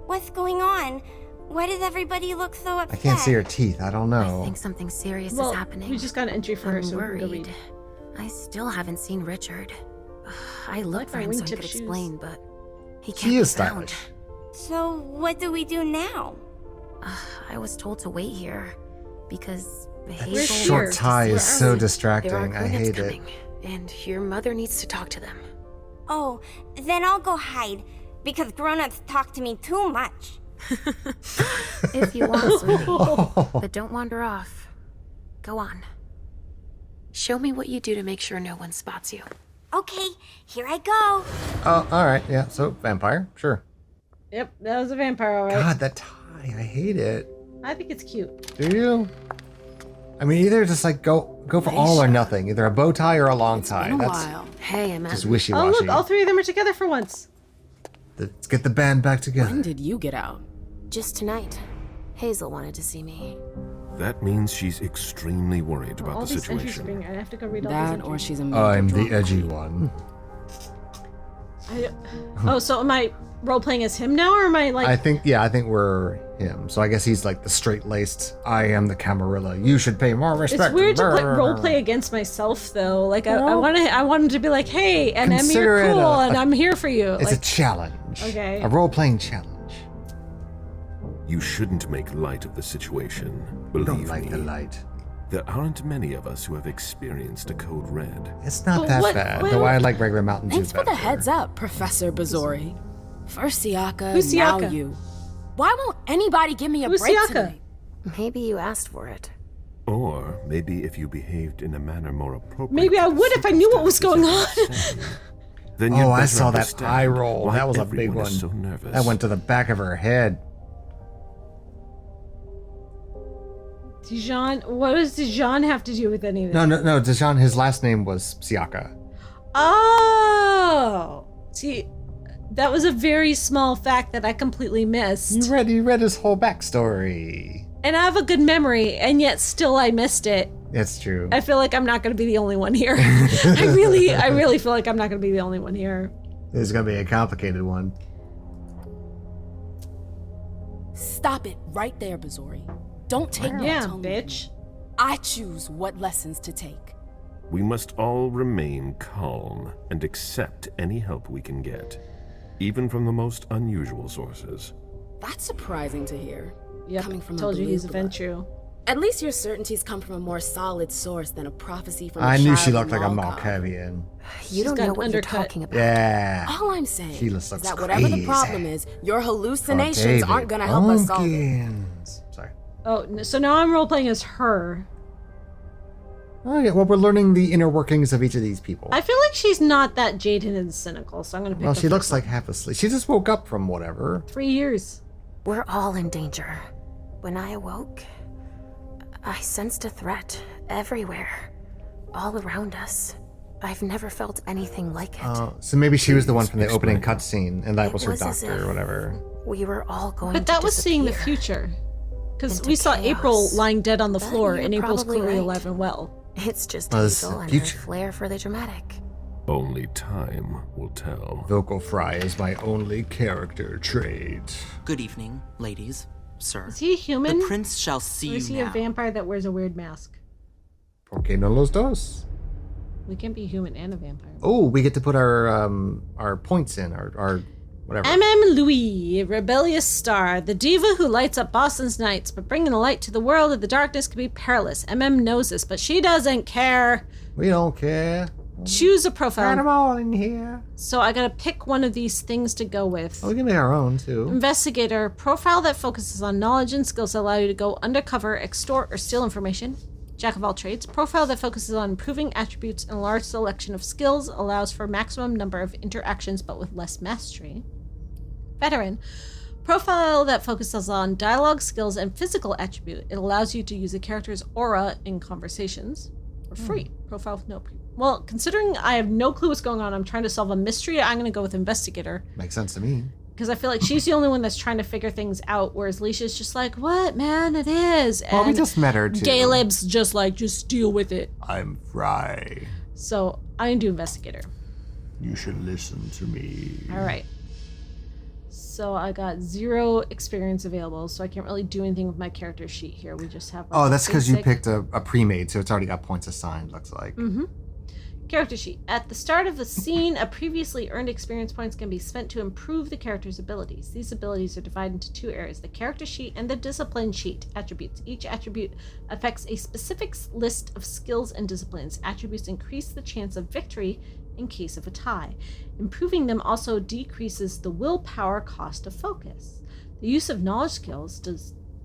What's going on? Why does everybody look so upset? I can't see her teeth. I don't know. I think something serious Well, is happening. we just got an entry for her, I'm so we can go worried. read. I still haven't seen Richard. I looked for my him so I wingtip could shoes. explain, but he can't She be is found. stylish. So, what do we do now? I was told to wait here because That Hazel short wants to tie see is us. so There are distracting. I grown-ups hate it. coming, and your mother needs to talk to them. Oh, then I'll go hide, because grown-ups talk to me too much. If you want, sweetie. But don't wander off. Go on. Show me what you do to make sure no one spots you. Okay, here I go. Oh, all right. Yeah. So vampire, sure. Yep, that was a vampire, all right. God, that tie. I hate it. I think it's cute. Do you? I mean, either just like go for all or nothing. Either a bow tie or a long tie. Been a That's while. Hey, Emma. just Oh, wishy-washy. look, all three of them are together for once. Let's get the band back together. When did you get out? Just tonight. Hazel wanted to see me. That means she's extremely worried All about the these entries are situation. being, I have to go read all That these or entries. she's a major I'm the drama edgy queen. one. Oh, so am I role-playing as him now, or am I like... I think we're him. So I guess he's like the straight-laced, I am the Camarilla. You should pay more respect. It's weird to Brr. role-play against myself, though. Like, I want him to be like, hey, and Em, Consider you're it cool, a- and I'm here for you. It's Like, a challenge. Okay. A role-playing challenge. You shouldn't make light of the situation. You Believe don't like me. the light. There aren't many of us who have experienced a code red. It's not But that what- bad. well- Though I like regular Mountain Dew Thanks for the better. heads up, Professor Bazori. First Siaka, Who's now Siaka? you. Why won't anybody give me a Who's break Siaka? tonight? Maybe you asked for it. Or maybe if you behaved in a manner more appropriate. maybe I to the would if I knew what was going on. Then you'd Oh, I better saw that understand eye roll. why That was a big everyone one. is so nervous. That went to the back of her head. Dajjan, what does Dajjan have to do with any of this? No. Dajjan, his last name was Siaka. Oh! See, that was a very small fact that I completely missed. You read his whole backstory. And I have a good memory, and yet still I missed it. It's true. I feel like I'm not going to be the only one here. I really feel like I'm not going to be the only one here. This is gonna be a complicated one. Stop it right there, Bazori. Don't take my Yeah, tongue. bitch. I choose what lessons to take. We must all remain calm and accept any help we can get, even from the most unusual sources. That's surprising to hear. Yep, Coming from told a you he's blue a blood. Ventru. At least your certainties come from a more solid source than a prophecy from a I knew child she looked from like a Malkov. Malkavian. You don't got know an what undercut. you're talking about. Yeah. All I'm saying She is looks that whatever the crazy. problem is, your Oh, hallucinations David aren't gonna help us solve it. Pumpkins. Sorry. Oh, so now I'm role playing as her. Oh yeah, well, we're learning the inner workings of each of these people. I feel like she's not that jaded and cynical, so I'm gonna pick. Well, she looks like half asleep. She just woke up from whatever. 3 years. We're all in danger. When I awoke, I sensed a threat everywhere, all around us. I've never felt anything like it. So maybe she was the one from the opening cutscene, and that was her was as doctor or if whatever. We were all going But to that was seeing the disappear. future. Because Into we saw chaos. April lying dead on the But floor, you're and April's probably clearly right. alive and well. It's just Well, this is Hazel the and her future. flair for the dramatic. Only time will tell. Vocal fry is my only character trait. Good evening, ladies, sir. Is he human? The prince shall see Or you is he now. a vampire that wears a weird mask? ¿Por qué no los dos? We can be human and a vampire. Oh, we get to put our points in, our whatever. MM Louis, a rebellious star, the diva who lights up Boston's nights, but bringing the light to the world of the darkness can be perilous. MM knows this, but she doesn't care. We don't care. Choose a profile. Got 'em all in here. So I gotta pick one of these things to go with. Oh, we can make our own too. Investigator, profile that focuses on knowledge and skills that allow you to go undercover, extort, or steal information. Jack of all trades, profile that focuses on improving attributes and a large selection of skills, allows for maximum number of interactions but with less mastery. Veteran, profile that focuses on dialogue skills and physical attribute. It allows you to use a character's aura in conversations. Or free, profile with no well, considering I have no clue what's going on, I'm trying to solve a mystery, I'm going to go with investigator. Makes sense to me. Because I feel like she's the only one that's trying to figure things out, whereas Elisha's just like, what, man, it is. And Well, we just met her, too. Caleb's just like, just deal with it. I'm Fry. So I'm going to do investigator. You should listen to me. All right. So I got 0 experience available, so I can't really do anything with my character sheet here. We just have. Oh, that's because you basic- picked a pre-made, so it's already got points assigned, looks like. Mm-hmm. Character sheet. At the start of the scene, a previously earned experience points can be spent to improve the character's abilities. These abilities are divided into 2 areas, the character sheet and the discipline sheet attributes. Each attribute affects a specific list of skills and disciplines. Attributes increase the chance of victory in case of a tie. Improving them also decreases the willpower cost of focus. The use of knowledge skills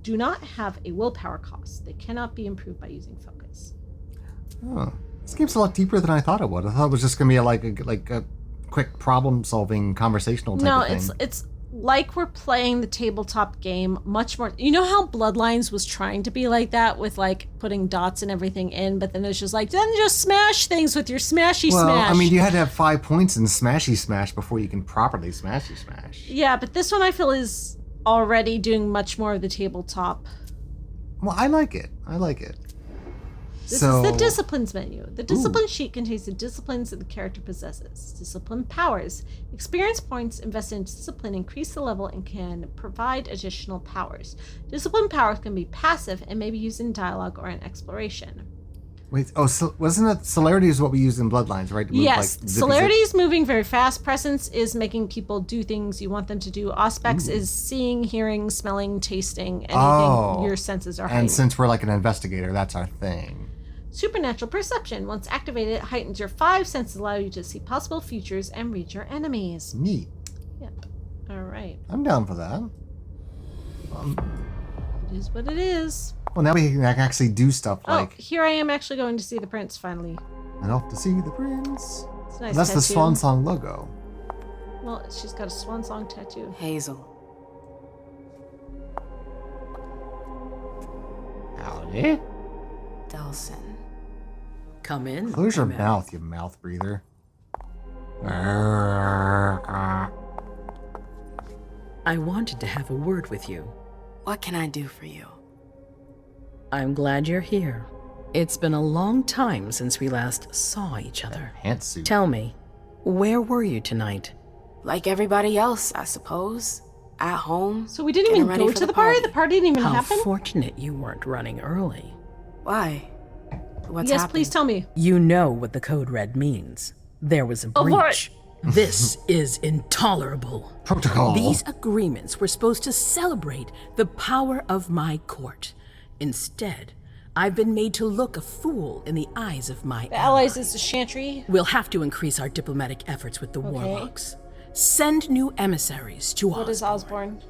do not have a willpower cost. They cannot be improved by using focus. Oh. This game's a lot deeper than I thought it would. I thought it was just gonna be like a quick problem-solving conversational type of thing. No, it's like we're playing the tabletop game much more. You know how Bloodlines was trying to be like that with like putting dots and everything in, but then it's just like, then just smash things with your smashy Well, smash. I mean, you had to have 5 points in Smashy Smash before you can properly Smashy Smash. Yeah, but this one I feel is already doing much more of the tabletop. Well, I like it. This is the disciplines menu. The discipline sheet contains the disciplines that the character possesses. Discipline powers. Experience points invested in discipline increase the level and can provide additional powers. Discipline powers can be passive and may be used in dialogue or in exploration. Wait, so wasn't it celerity is what we used in Bloodlines, right? To move, Yes, like, zippy celerity zip? is moving very fast. Presence is making people do things you want them to do. Auspex is seeing, hearing, smelling, tasting, anything your senses are heightened. And since we're like an investigator, that's our thing. Supernatural perception. Once activated, it heightens your 5 senses, allow you to see possible futures and read your enemies. Neat. Yep. All right. I'm down for that. It is what it is. Well, now we can actually do stuff like... Oh, here I am actually going to see the prince finally. And off to see the prince. It's a nice That's the tattoo. Swansong logo. Well, she's got a Swansong tattoo. Hazel. Howdy. Delson. Come in. Close your Maven. mouth, you mouth breather. I wanted to have a word with you. What can I do for you? I'm glad you're here. It's been a long time since we last saw each other. Pantsuit. Tell me, where were you tonight? Like everybody else, I suppose. At home. So we didn't getting even ready go for to the party? The party didn't even How happen? fortunate you weren't running early. Why? What's yes, happened? please tell me. You know what the code red means. There was a Oh, what? breach. This is intolerable. Protocol. These agreements were supposed to celebrate the power of my court. Instead, I've been made to look a fool in the eyes of my The allies is the Chantry. We'll have to increase our diplomatic efforts with the warlocks. Send new emissaries to What is Osborne?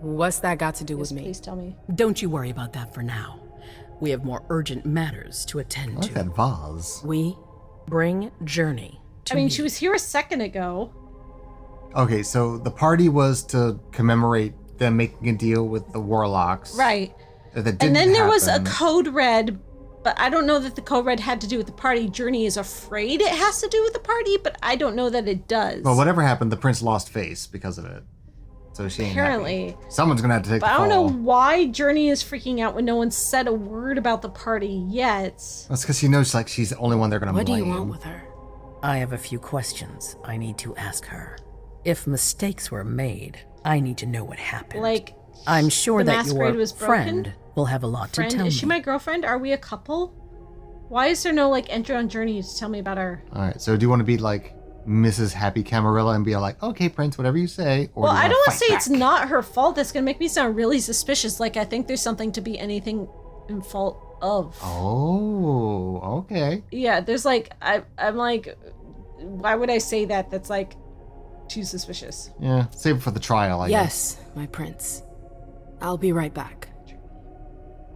What's that got to do with me? Please tell me. Don't you worry about that for now. We have more urgent matters to attend I like to. that vase. We bring Journey to I mean, you. she was here a second ago. Okay, so the party was to commemorate them making a deal with the warlocks. Right. That didn't And then there was a happen. code red, but I don't know that the code red had to do with the party. Journey is afraid it has to do with the party, but I don't know that it does. Well, whatever happened, the prince lost face because of it. So she ain't Apparently. happy. Someone's gonna have to take But the I don't fall. know why Journey is freaking out when no one said a word about the party yet. That's because she knows like she's the only one they're gonna What do blame. you want with her? I have a few questions I need to ask her. If mistakes were made, I need to know what happened. Like, I'm sure the that Masquerade your was broken? friend will have a lot Friend, to tell is me. she my girlfriend? Are we a couple? Why is there no like entry on Journey to tell me about her? All right, so do you want to be like Mrs. Happy Camarilla and be like, okay, Prince, whatever you say? Or Well, do you I don't want fight to say back? it's not her fault. That's gonna make me sound really suspicious. Like I think there's something to be anything in fault of. Oh, okay. Yeah, there's like I'm like, why would I say that? That's like too suspicious. Yeah, save it for the trial, I guess. Yes, my prince. I'll be right back.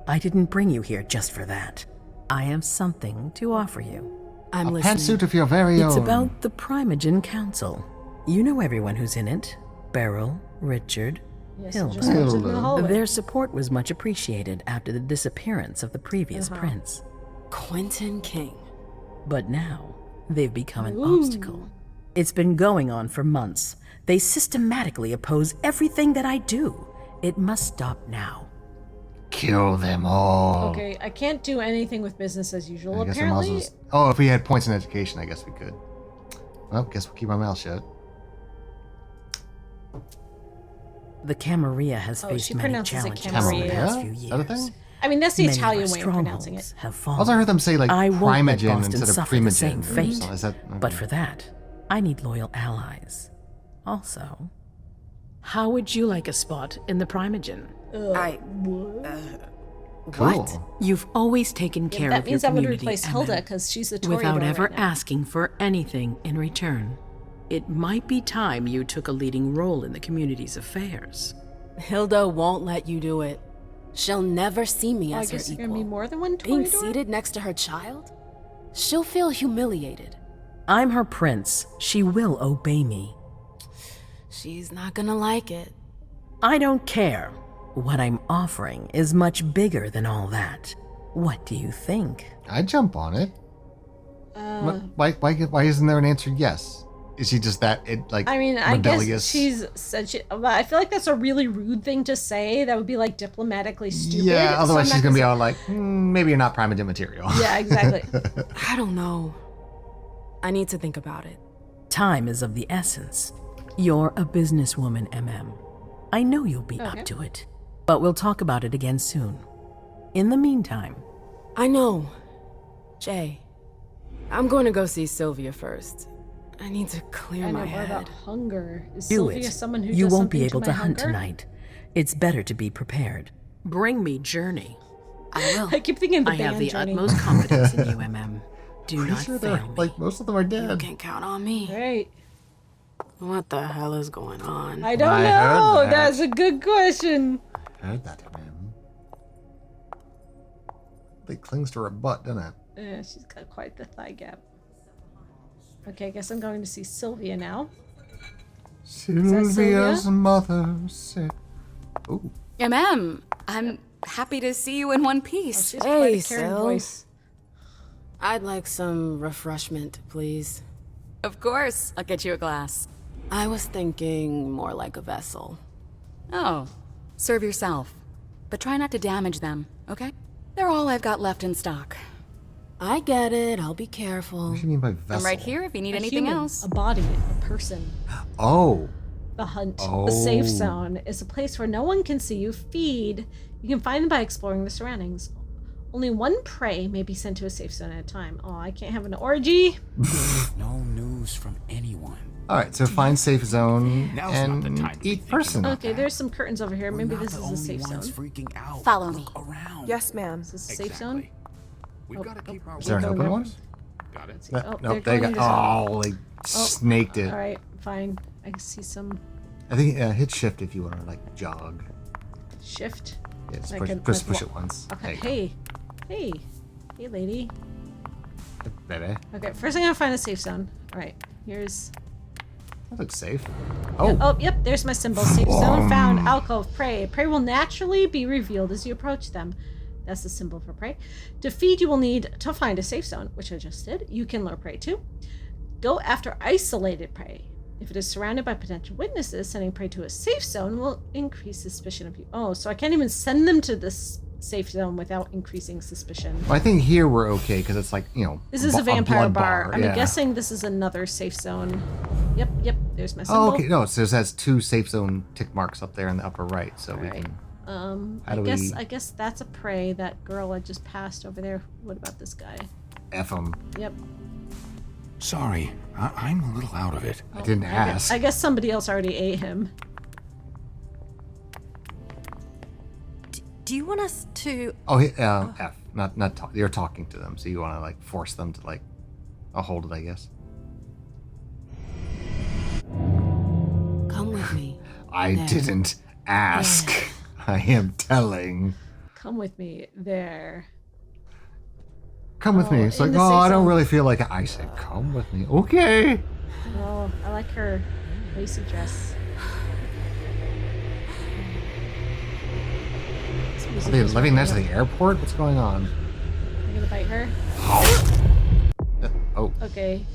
I didn't bring you here just for that. I have something to offer you. I'm A listening. pantsuit of your very It's own. about the Primogen Council. You know everyone who's in it. Beryl, Richard, Yes, Hilda. just walked in the hallway. Their support was much appreciated after the disappearance of the previous Uh-huh. prince. Quentin King. But now, they've become an Ooh. obstacle. It's been going on for months. They systematically oppose everything that I do. It must stop now. Kill them all. Okay, I can't do anything with business as usual. I guess I might as well Apparently, just- Oh, if we had points in education, I guess we could. Well, guess we'll keep our mouth shut. The Camarilla has Oh, faced she many pronounces it challenges Camarilla. in the past few Is years. that a thing? I mean that's the Many of Italian our way of pronouncing strongholds it. have fallen. Also, I heard them say like I won't let primogen Boston instead of suffer the primogen. same fate. So is that, But okay. for that, I need loyal allies. Also, how would you like a spot in the Primogen? Cool. You've always taken care That of your means I would community, replace Emma, Hilda because she's the Toreador without ever right now. asking for anything in return. It might be time you took a leading role in the community's affairs. Hilda won't let you do it. She'll never see me Well, I as her guess you're equal. gonna be more than one Being Toreador? seated next to her child? She'll feel humiliated. I'm her prince. She will obey me. She's not gonna like it. I don't care. What I'm offering is much bigger than all that. What do you think? I'd jump on it. Why isn't there an answer yes? Is she just that I mean, I rebellious? guess she's said she. But I feel like that's a really rude thing to say. That would be like diplomatically stupid. Yeah, so otherwise I'm she's not gonna be say- all like, maybe you're not primogen material. Yeah, exactly. I don't know. I need to think about it. Time is of the essence. You're a businesswoman, MM. I know you'll be Okay. up to it. But we'll talk about it again soon. In the meantime, I know. Jay, I'm going to go see Sylvia first. I need to clear I know my more head. about hunger. Is do Sylvia it. someone who You does won't be something able to to my hunt hunger? tonight. It's better to be prepared. Bring me Journey. I will. I keep thinking of the I band have the Journey. utmost confidence in you, MM. Do Pretty not sure fail they're me. like most of them are dead. You can count on me. Right. What the hell is going on? I don't I know. heard that. That's a good question. Heard that, man. It clings to her butt, doesn't it? Yeah, she's got quite the thigh gap. Okay, I guess I'm going to see Sylvia now. Sylvia's Sylvia? mother said. Ooh. I'm happy to see you in one piece. She's Hey, quite a caring Syl. voice. I'd like some refreshment, please. Of course, I'll get you a glass. I was thinking more like a vessel. Oh, serve yourself. But try not to damage them, okay? They're all I've got left in stock. I get it. I'll be careful. What do you mean by vessel? I'm right here if you need A anything human, else. a body, a person. Oh. The hunt. Oh. The safe zone is a place where no one can see you feed. You can find them by exploring the surroundings. Only one prey may be sent to a safe zone at a time. Oh, I can't have an orgy. No news from anyone. All right, so find safe zone Now's not the and time to be eat person. Okay, there's some curtains over here. Maybe this the is a only safe zone. ones freaking out. Follow me. Look around. Yes, ma'am. Is this a safe zone? We've got to keep our Is there an Going open there. one? Got it. Oh, No, they're nope, they going got. into Oh, they snaked it. All right, fine. I can see some I think hit shift if you want to like jog. shift. Yeah, just I push, can, push, like, push it once. Okay. There you Hey, lady. go. Baby. Okay, first I'm gonna find a safe zone. All right, here's. That looks safe. Yep, there's my symbol. Safe zone found. Alcove. Prey. Prey will naturally be revealed as you approach them. That's the symbol for prey. To feed, you will need to find a safe zone, which I just did. You can lure prey too. Go after isolated prey. If it is surrounded by potential witnesses, sending prey to a safe zone will increase suspicion of you. Oh, so I can't even send them to this safe zone without increasing suspicion. Well, I think here we're okay because it's like, you know. This is a vampire blood bar. I'm yeah. guessing this is another safe zone. Yep, there's my symbol. Oh, okay. No, so it has 2 safe zone tick marks up there in the upper right. So we can. I guess that's a prey. That girl I just passed over there. What about this guy? F him. Yep. Sorry, I'm a little out of it. I didn't ask. I guess somebody else already ate him. Do you want us to... Oh, F. Not talk. You're talking to them, so you want to like force them to like hold it, I guess. Come with me. I didn't ask. There. I am telling. Come with me there. Come with me. It's like, oh, I don't really feel like it. I said, come with me. Okay. Oh, I like her lacy dress. Are they living next to the airport? What's going on? I'm gonna bite her. Oh. Okay.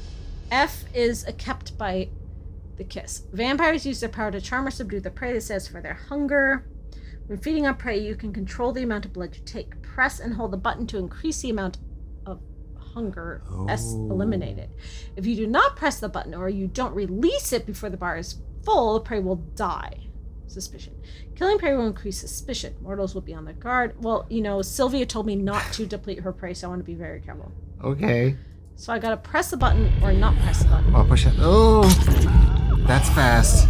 F is a kept bite. The kiss. Vampires use their power to charm or subdue the prey that says for their hunger. When feeding on prey, you can control the amount of blood you take. Press and hold the button to increase the amount of hunger. S eliminated. If you do not press the button or you don't release it before the bar is full, the prey will die. Suspicion. Killing prey will increase suspicion. Mortals will be on their guard. Well, you know, Sylvia told me not to deplete her prey, so I want to be very careful. Okay. So I gotta press the button or not press the button. Oh, push it. Oh, that's fast.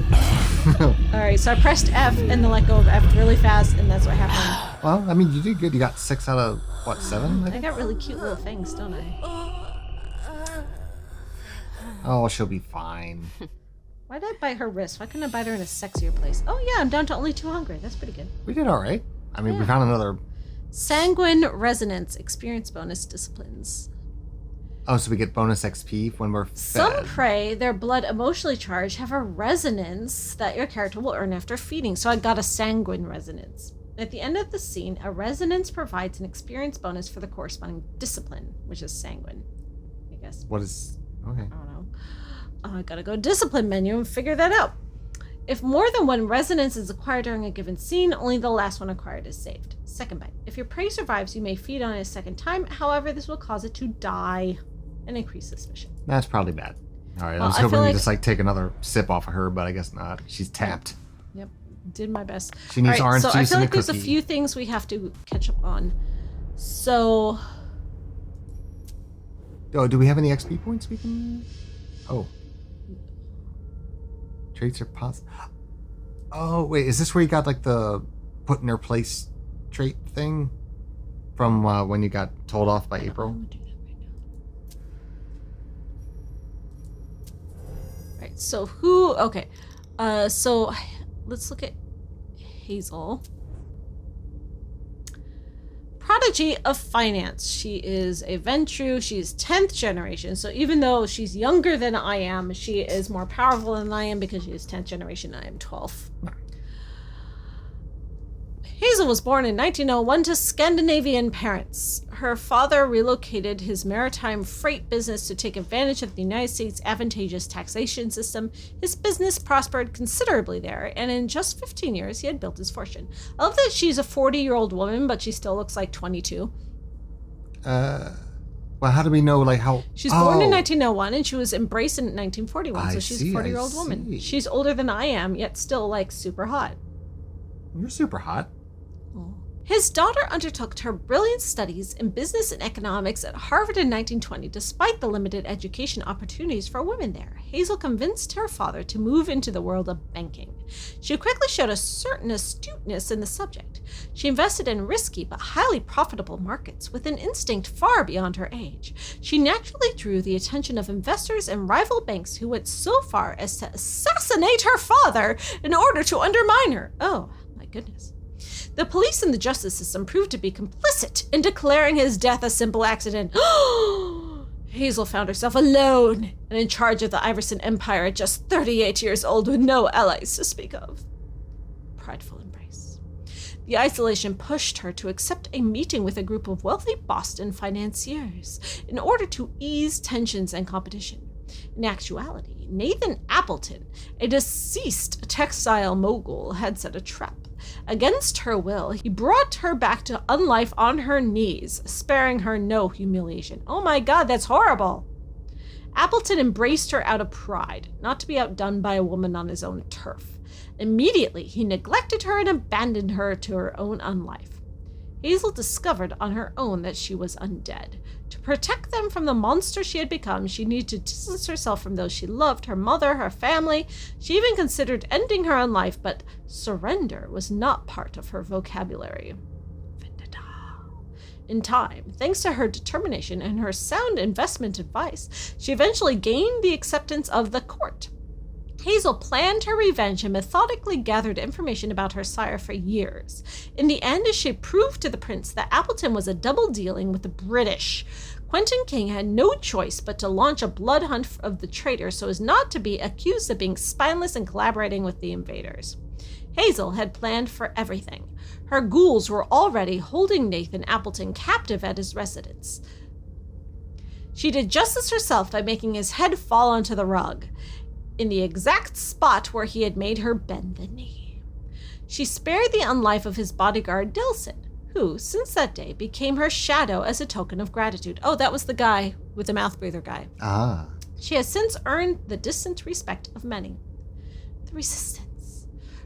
Alright, so I pressed F and then let go of F really fast, and that's what happened. Well, I mean, you did good. You got 6 out of, what, 7? I got really cute little things, don't I? Oh, she'll be fine. Why did I bite her wrist? Why couldn't I bite her in a sexier place? Oh yeah, I'm down to only 2 hungry. That's pretty good. We did all right. I mean, we found another. Sanguine resonance, experience bonus disciplines. Oh, so we get bonus XP when we're fed. Some prey, their blood emotionally charged, have a resonance that your character will earn after feeding. So I got a sanguine resonance. At the end of the scene, a resonance provides an experience bonus for the corresponding discipline, which is sanguine, I guess. What is... Okay. I don't know. I gotta go discipline menu and figure that out. If more than one resonance is acquired during a given scene, only the last one acquired is saved. Second bite. If your prey survives, you may feed on it a second time. However, this will cause it to die and increase suspicion. That's probably bad. All right, Well, I was I hoping feel we like- just like take another sip off of her, but I guess not. She's tapped. Yep, did my best. She needs orange so I juice feel and a like there's a cookie. few things we have to catch up on. So, Oh, do we have any XP points we can... Oh. Traits are positive. Oh, wait, is this where you got like the put in her place trait thing? From when you got told off by April? right. So who? Okay. So let's look at Hazel. Prodigy of finance. She is a Ventru. She's 10th generation. So even though she's younger than I am, she is more powerful than I am because she is 10th generation and I am 12th. Hazel was born in 1901 to Scandinavian parents. Her father relocated his maritime freight business to take advantage of the United States' advantageous taxation system. His business prospered considerably there, and in just 15 years, he had built his fortune. I love that she's a 40-year-old woman, but she still looks like 22. Well, how do we know, like, how... She's born in 1901, and she was embraced in 1941, so she's a see, 40-year-old I woman. see. She's older than I am, yet still, like, super hot. You're super hot. His daughter undertook her brilliant studies in business and economics at Harvard in 1920, despite the limited education opportunities for women there. Hazel convinced her father to move into the world of banking. She quickly showed a certain astuteness in the subject. She invested in risky but highly profitable markets with an instinct far beyond her age. She naturally drew the attention of investors and rival banks who went so far as to assassinate her father in order to undermine her. Oh, my goodness. The police and the justice system proved to be complicit in declaring his death a simple accident. Hazel found herself alone and in charge of the Iverson Empire at just 38 years old with no allies to speak of. Prideful embrace. The isolation pushed her to accept a meeting with a group of wealthy Boston financiers in order to ease tensions and competition. In actuality, Nathan Appleton, a deceased textile mogul, had set a trap. Against her will, he brought her back to unlife on her knees, sparing her no humiliation. Oh my god, that's horrible! Appleton embraced her out of pride, not to be outdone by a woman on his own turf. Immediately, he neglected her and abandoned her to her own unlife. Hazel discovered on her own that she was undead. To protect them from the monster she had become, she needed to distance herself from those she loved, her mother, her family. She even considered ending her own life, but surrender was not part of her vocabulary. In time, thanks to her determination and her sound investment advice, she eventually gained the acceptance of the court. Hazel planned her revenge and methodically gathered information about her sire for years. In the end, she proved to the prince that Appleton was a double dealing with the British. Quentin King had no choice but to launch a blood hunt of the traitor so as not to be accused of being spineless and collaborating with the invaders. Hazel had planned for everything. Her ghouls were already holding Nathan Appleton captive at his residence. She did justice herself by making his head fall onto the rug, in the exact spot where he had made her bend the knee. She spared the unlife of his bodyguard, Delson, who, since that day, became her shadow as a token of gratitude. Oh, that was the guy with the mouth breather guy. Ah. She has since earned the distant respect of many. The resistance.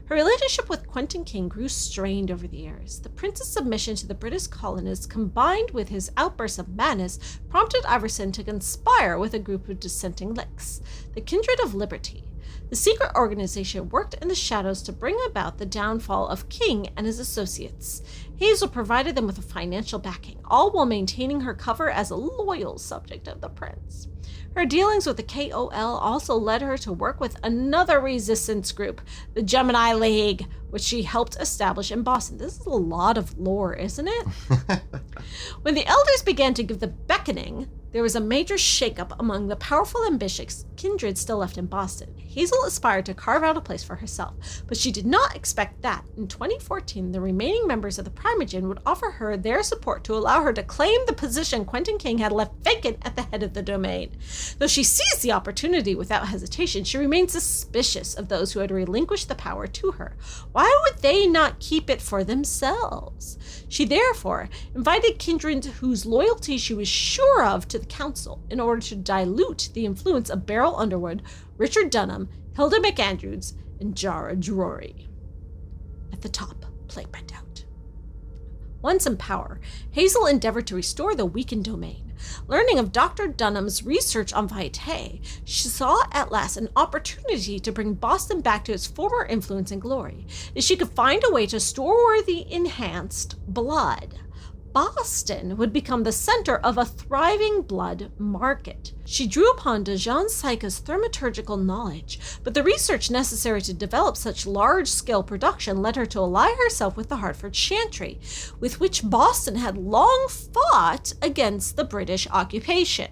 Her relationship with Quentin King grew strained over the years. The prince's submission to the British colonists, combined with his outbursts of madness, prompted Iverson to conspire with a group of dissenting licks, the Kindred of Liberty. The secret organization worked in the shadows to bring about the downfall of King and his associates. Hazel provided them with a financial backing, all while maintaining her cover as a loyal subject of the prince. Her dealings with the KOL also led her to work with another resistance group, the Gemini League, which she helped establish in Boston. This is a lot of lore, isn't it? When the elders began to give the beckoning, there was a major shakeup among the powerful ambitious kindred still left in Boston. Hazel aspired to carve out a place for herself, but she did not expect that in 2014 the remaining members of the Primogen would offer her their support to allow her to claim the position Quentin King had left vacant at the head of the domain. Though she seized the opportunity without hesitation, she remained suspicious of those who had relinquished the power to her. Why would they not keep it for themselves? She therefore invited kindred whose loyalty she was sure of to the council in order to dilute the influence of Beryl Underwood, Richard Dunham, Hilda McAndrews, and Jara Drury. At the top, play printout. Once in power, Hazel endeavored to restore the weakened domain. Learning of Dr. Dunham's research on Vitae, she saw at last an opportunity to bring Boston back to its former influence and glory. If she could find a way to store the enhanced blood, Boston would become the center of a thriving blood market. She drew upon Dajjan Saika's thaumaturgical knowledge, but the research necessary to develop such large-scale production led her to ally herself with the Hartford Chantry, with which Boston had long fought against the British occupation.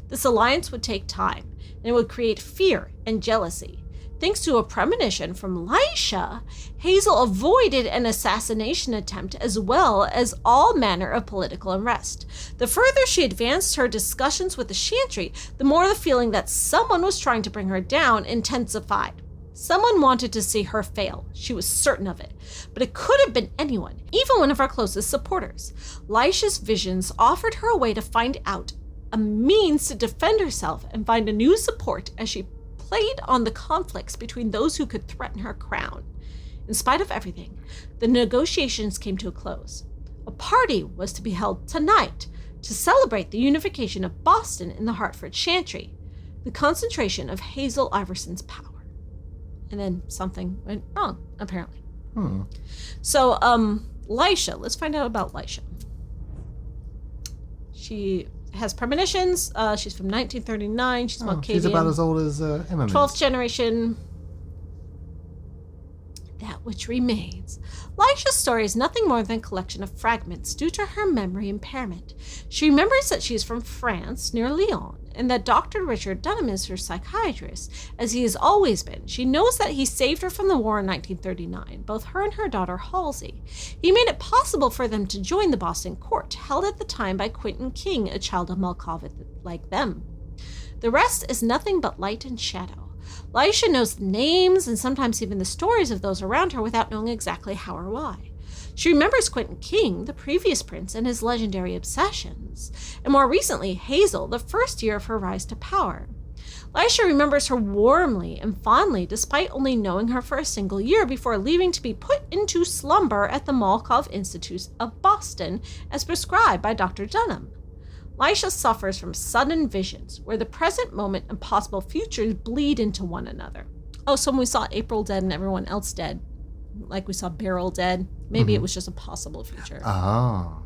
This alliance would take time, and it would create fear and jealousy. Thanks to a premonition from Elisha, Hazel avoided an assassination attempt as well as all manner of political unrest. The further she advanced her discussions with the Chantry, the more the feeling that someone was trying to bring her down intensified. Someone wanted to see her fail. She was certain of it. But it could have been anyone, even one of our closest supporters. Elisha's visions offered her a way to find out, a means to defend herself and find a new support as she played on the conflicts between those who could threaten her crown. In spite of everything, the negotiations came to a close. A party was to be held tonight to celebrate the unification of Boston in the Hartford Chantry, the concentration of Hazel Iverson's power. And then something went wrong, apparently. So, Elisha, let's find out about Elisha. She has premonitions. She's from 1939. She's Malkavian. She's about as old as Emma. 12th generation. That which remains. Elisha's story is nothing more than a collection of fragments due to her memory impairment. She remembers that she is from France, near Lyon, and that Dr. Richard Dunham is her psychiatrist, as he has always been. She knows that he saved her from the war in 1939, both her and her daughter Halsey. He made it possible for them to join the Boston court, held at the time by Quentin King, a child of Malkovich like them. The rest is nothing but light and shadow. Elisha knows the names and sometimes even the stories of those around her without knowing exactly how or why. She remembers Quentin King, the previous prince, and his legendary obsessions, and more recently Hazel, the first year of her rise to power. Elisha remembers her warmly and fondly despite only knowing her for a single year before leaving to be put into slumber at the Malkov Institute of Boston as prescribed by Dr. Dunham. Elisha suffers from sudden visions, where the present moment and possible futures bleed into one another. Oh, so when we saw April dead and everyone else dead, like we saw Beryl dead, maybe it was just a possible future. Oh.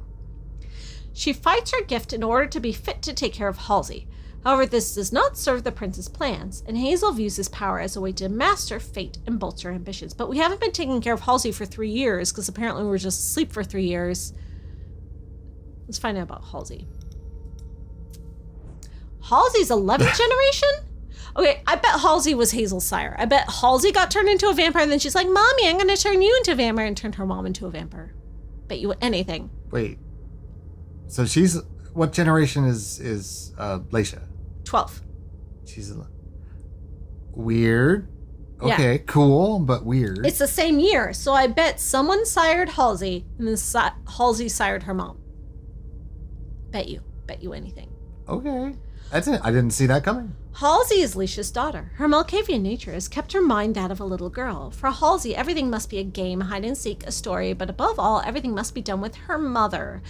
She fights her gift in order to be fit to take care of Halsey. However, this does not serve the prince's plans, and Hazel views his power as a way to master fate and bolster ambitions. But we haven't been taking care of Halsey for 3 years, because apparently we were just asleep for 3 years. Let's find out about Halsey. Halsey's 11th generation? Okay, I bet Halsey was Hazel's sire. I bet Halsey got turned into a vampire and then she's like, Mommy, I'm going to turn you into a vampire, and turned her mom into a vampire. Bet you anything. Wait. So she's... What generation is Elisha? 12. She's... Weird. Okay, yeah. Cool, but weird. It's the same year, so I bet someone sired Halsey and then Halsey sired her mom. Bet you anything. Okay. That's it. I didn't see that coming. Halsey is Elisha's daughter. Her Malkavian nature has kept her mind that of a little girl. For Halsey, everything must be a game, hide and seek, a story, but above all, everything must be done with her mother,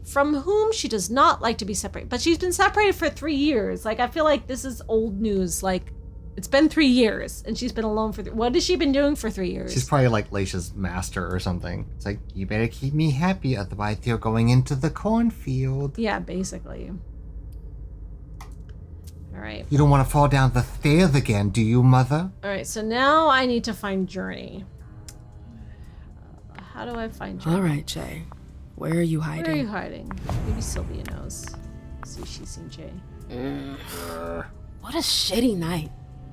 from whom she does not like to be separated. But she's been separated for 3 years. Like, I feel like this is old news. Like, it's been 3 years, and she's been alone for... What has she been doing for 3 years? She's probably like Elisha's master or something. It's like, you better keep me happy, otherwise you're going into the cornfield. Yeah, basically. All right. You don't want to fall down the stairs again, do you, Mother? All right, so now I need to find Journey. How do I find Journey? All right, Jay. Where are you hiding? Where are you hiding? Maybe Sylvia knows. See if she's seen Jay. What a shitty night.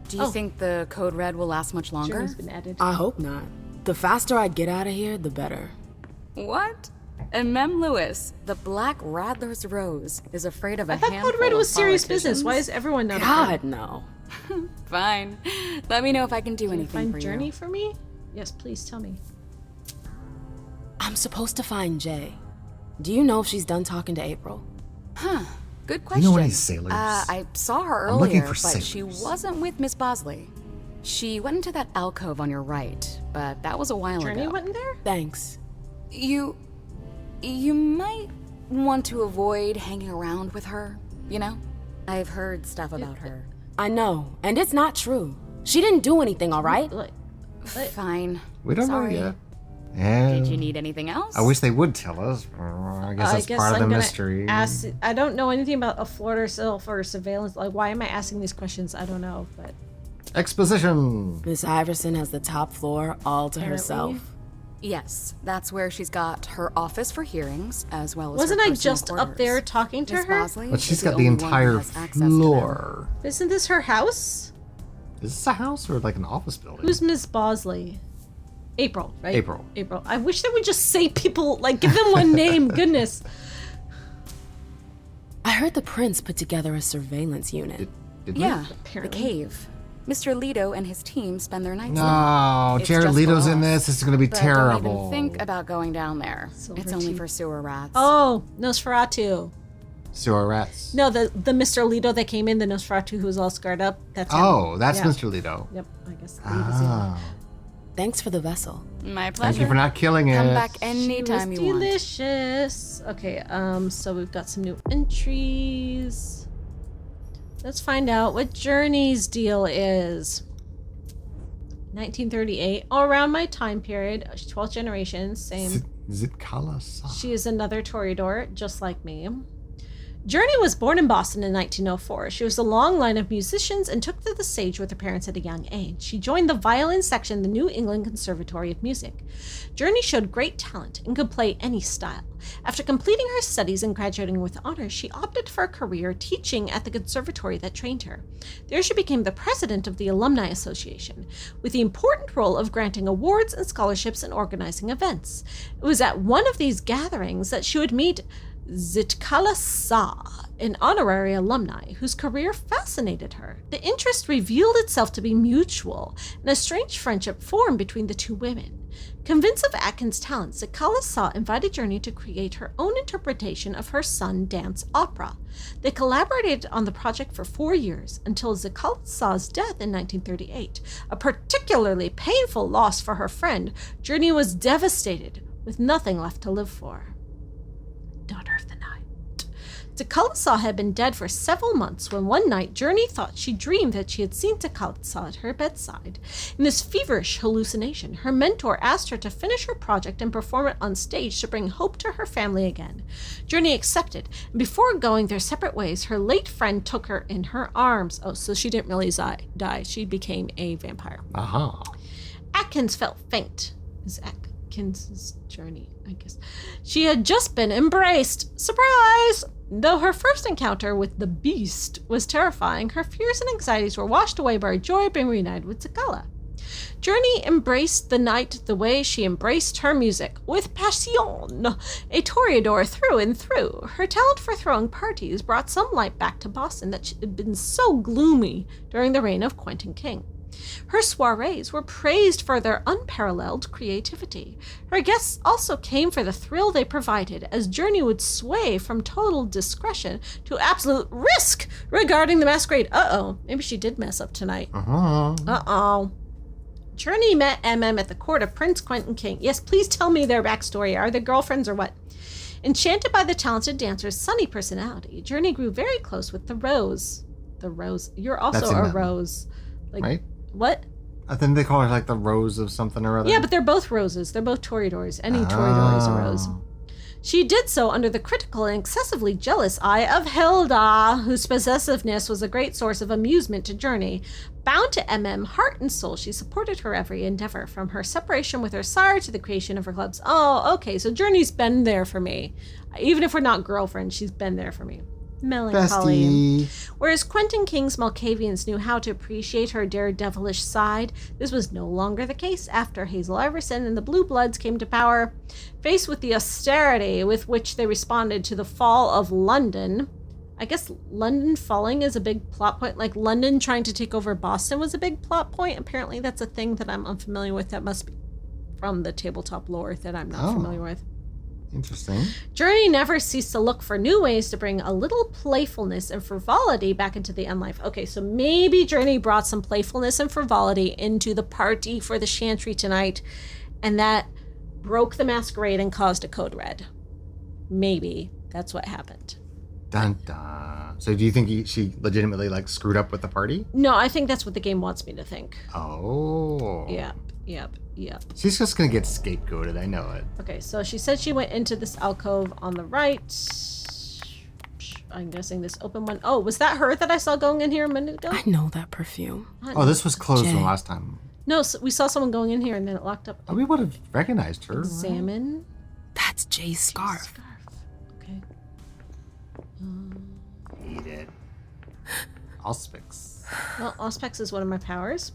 Do you think the Code Red will last much longer? Journey's been added. I hope not. The faster I get out of here, the better. What? And Mem Lewis, the Black Rattler's Rose, is afraid of a handful of I thought Code Red was serious business. Why is everyone not afraid? God, no. Fine. Let me know if I can do anything find for Journey you. for me? Yes, please tell me. I'm supposed to find Jay. Do you know if she's done talking to April? Huh. Good question. You know any sailors? I saw her I'm looking earlier, for but sailors. she wasn't with Miss Bosley. She went into that alcove on your right, but that was a while ago. Journey went in there? Thanks. You might want to avoid hanging around with her, you know? I've heard stuff about her. I know, and it's not true. She didn't do anything, all right? Fine. We don't Sorry. know yet. Yeah. Did you need anything else? I wish they would tell us. I guess that's part of the mystery. I don't know anything about a Florida self or surveillance. Like, why am I asking these questions? I don't know, but... Exposition. Miss Iverson has the top floor all to Apparently. herself. Yes, that's where she's got her office for hearings, as well as Wasn't her I personal just quarters. up there talking to Miss her? Bosley But she's is got the only one who entire has access to them. floor. Isn't this her house? Is this a house or like an office building? Who's Miss Bosley? April, right? April. I wish they would just say people, like, give them one name. Goodness. I heard the prince put together a surveillance unit. Did Yeah, Apparently. the cave. Mr. Leto and his team spend their nights in No, it. It's Jared just Leto's for in us. this. This is going to be But terrible. Don't even think about going down there. Silver It's only teeth. for sewer rats. Oh, Nosferatu. Sewer rats. No, the Mr. Leto that came in, the Nosferatu who was all scarred up. That's him. Oh, that's Yeah. Mr. Leto. Yep, I guess. He was the Ah. Thanks for the vessel. My pleasure. Thank you for not killing it. Come back anytime She was you want. delicious. Okay, so we've got some new entries. Let's find out what Journey's deal is. 1938, all around my time period, 12th generation, same. Zitkala-san. She is another Toreador, just like me. Journey was born in Boston in 1904. She was a long line of musicians and took to the stage with her parents at a young age. She joined the violin section of the New England Conservatory of Music. Journey showed great talent and could play any style. After completing her studies and graduating with honors, she opted for a career teaching at the conservatory that trained her. There she became the president of the Alumni Association, with the important role of granting awards and scholarships and organizing events. It was at one of these gatherings that she would meet Zitkala Sa, an honorary alumni whose career fascinated her. The interest revealed itself to be mutual, and a strange friendship formed between the two women. Convinced of Atkins' talents, Zitkala Sa invited Journey to create her own interpretation of her Sun dance opera. They collaborated on the project for 4 years, until Zitkala Sa's death in 1938. A particularly painful loss for her friend, Journey was devastated, with nothing left to live for. Daughter of the Night. Zitkala Sa had been dead for several months when one night Journey thought she dreamed that she had seen Zitkala Sa at her bedside. In this feverish hallucination, her mentor asked her to finish her project and perform it on stage to bring hope to her family again. Journey accepted, and before going their separate ways, her late friend took her in her arms. Oh, so she didn't really die. She became a vampire. Aha. Atkins felt faint. Is Atkins' journey, I guess. She had just been embraced. Surprise! Though her first encounter with the beast was terrifying, her fears and anxieties were washed away by her joy of being reunited with Zitkala. Journey embraced the night the way she embraced her music, with passion, a toreador through and through. Her talent for throwing parties brought some light back to Boston that had been so gloomy during the reign of Quentin King. Her soirees were praised for their unparalleled creativity. Her guests also came for the thrill they provided, as Journey would sway from total discretion to absolute risk regarding the masquerade. Uh-oh, maybe she did mess up tonight. Uh-oh. Journey met MM at the court of Prince Quentin King. Yes, please tell me their backstory. Are they girlfriends or what? Enchanted by the talented dancer's sunny personality, Journey grew very close with the Rose. The Rose. You're also a Rose. Like, right? What? I think they call her like the Rose of something or other. Yeah, but they're both roses. They're both toreadors. Any toreador is a rose. She did so under the critical and excessively jealous eye of Hilda, whose possessiveness was a great source of amusement to Journey. Bound to MM heart and soul, she supported her every endeavor, from her separation with her sire to the creation of her clubs. Oh, okay, so Journey's been there for me. Even if we're not girlfriends, she's been there for me. Melancholy. Bestie. Whereas Quentin King's Malkavians knew how to appreciate her daredevilish side, this was no longer the case after Hazel Iverson and the Blue Bloods came to power. Faced with the austerity with which they responded to the fall of London, I guess London falling is a big plot point. Like London trying to take over Boston was a big plot point. Apparently that's a thing that I'm unfamiliar with. That must be from the tabletop lore that I'm not familiar with. Interesting. Journey never ceased to look for new ways to bring a little playfulness and frivolity back into the end life. Okay, so maybe Journey brought some playfulness and frivolity into the party for the Chantry tonight, and that broke the masquerade and caused a code red. Maybe that's what happened. Dun dun. So do you think she legitimately like screwed up with the party? No, I think that's what the game wants me to think. Oh. Yep. She's just gonna get scapegoated, I know it. Okay, so she said she went into this alcove on the right. I'm guessing this open one. Oh, was that her that I saw going in here a minute ago? I know that perfume. Oh, this was closed from last time. No, so we saw someone going in here and then it locked up. Oh, we would have recognized her. Examine. That's Jay's scarf. Okay. Eat it. Auspex. Well, Auspex is one of my powers.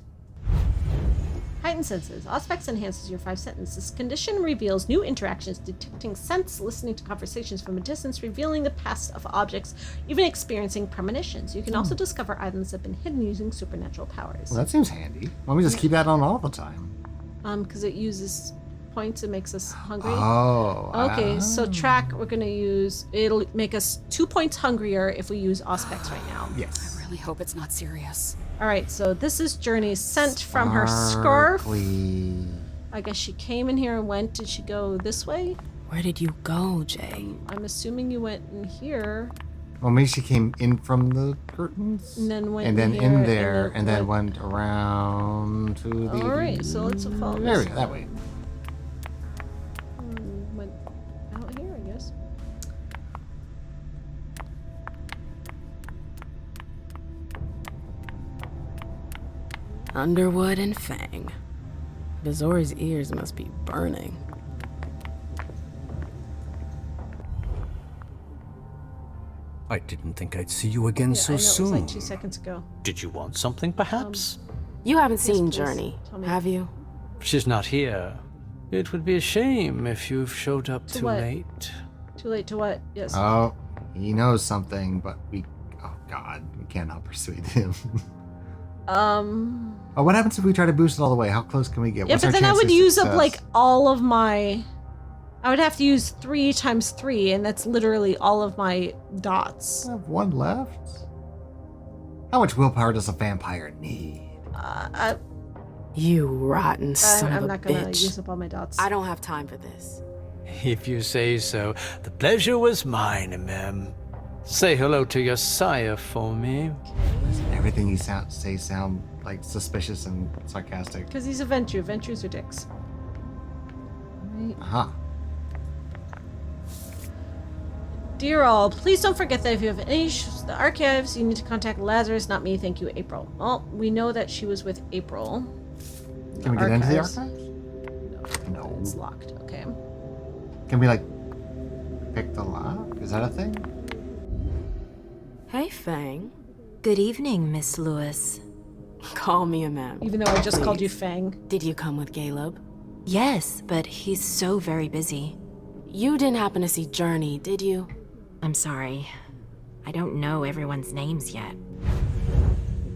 Heightened senses. Auspex enhances your 5 senses. This condition reveals new interactions, detecting scents, listening to conversations from a distance, revealing the past of objects, even experiencing premonitions. You can also discover items that have been hidden using supernatural powers. Well, that seems handy. Why don't we just keep that on all the time? Because it uses points and makes us hungry. Oh. Okay, so track, we're going to use, it'll make us 2 points hungrier if we use Auspex right now. Yes. I really hope it's not serious. All right, so this is Journey's scent from her scarf. Sparkly. I guess she came in here and went. Did she go this way? Where did you go, Jay? I'm assuming you went in here. Well, maybe she came in from the curtains. And then went and then in, in there, and then went around to the... All right, so let's follow There this. we go, that way. Went out here, I guess. Underwood and Fang. Bizori's ears must be burning. I didn't think I'd see you again so I know, soon. it was like 2 seconds ago. Did you want something, perhaps? You haven't seen please. Journey, Tell me. have you? She's not here. It would be a shame if you've showed up too what? late. Too late to what? Yes. Oh, he knows something, but oh God, we cannot persuade him. Oh, what happens if we try to boost it all the way? How close can we get? Yeah, What's but our then I chance would of use up success? like all of my. I would have to use 3 times 3, and that's literally all of my dots. I have 1 left. How much willpower does a vampire need? You rotten son I'm of a not gonna bitch. use up all my dots. I don't have time for this. If you say so, the pleasure was mine, ma'am. Say hello to your sire for me. Everything you say sound like suspicious and sarcastic. Because he's a Ventrue. Ventrues are dicks. Right. Aha. Dear all, please don't forget that if you have any issues with the archives, you need to contact Lazarus, not me. Thank you, April. Well, we know that she was with April. Can we get into the archives? No. It's locked. Okay. Can we, like, pick the lock? Is that a thing? Hey, Fang. Good evening, Miss Lewis. Call me a man. Even though I just called you Please. Fang. Did you come with Caleb? Yes, but he's so very busy. You didn't happen to see Journey, did you? I'm sorry. I don't know everyone's names yet.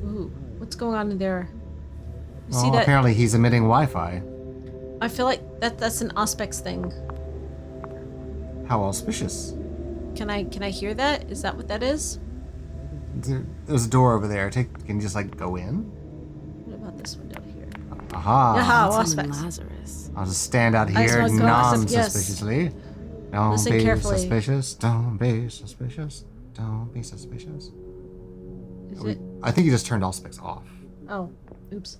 Ooh, what's going on in there? You Well, see that? apparently he's emitting Wi-Fi. I feel like that's an Auspex thing. How auspicious. Can I hear that? Is that what that is? There's a door over there. Can you just, like, go in? What about this window here? Aha. Aha, Hansen and Auspex. Lazarus. I'll just stand out I just here want to go gossip, yes. non-suspiciously. Don't Listen be carefully. suspicious. Don't be suspicious. Don't be suspicious. Is it? I think you just turned Auspex off. Oh, oops.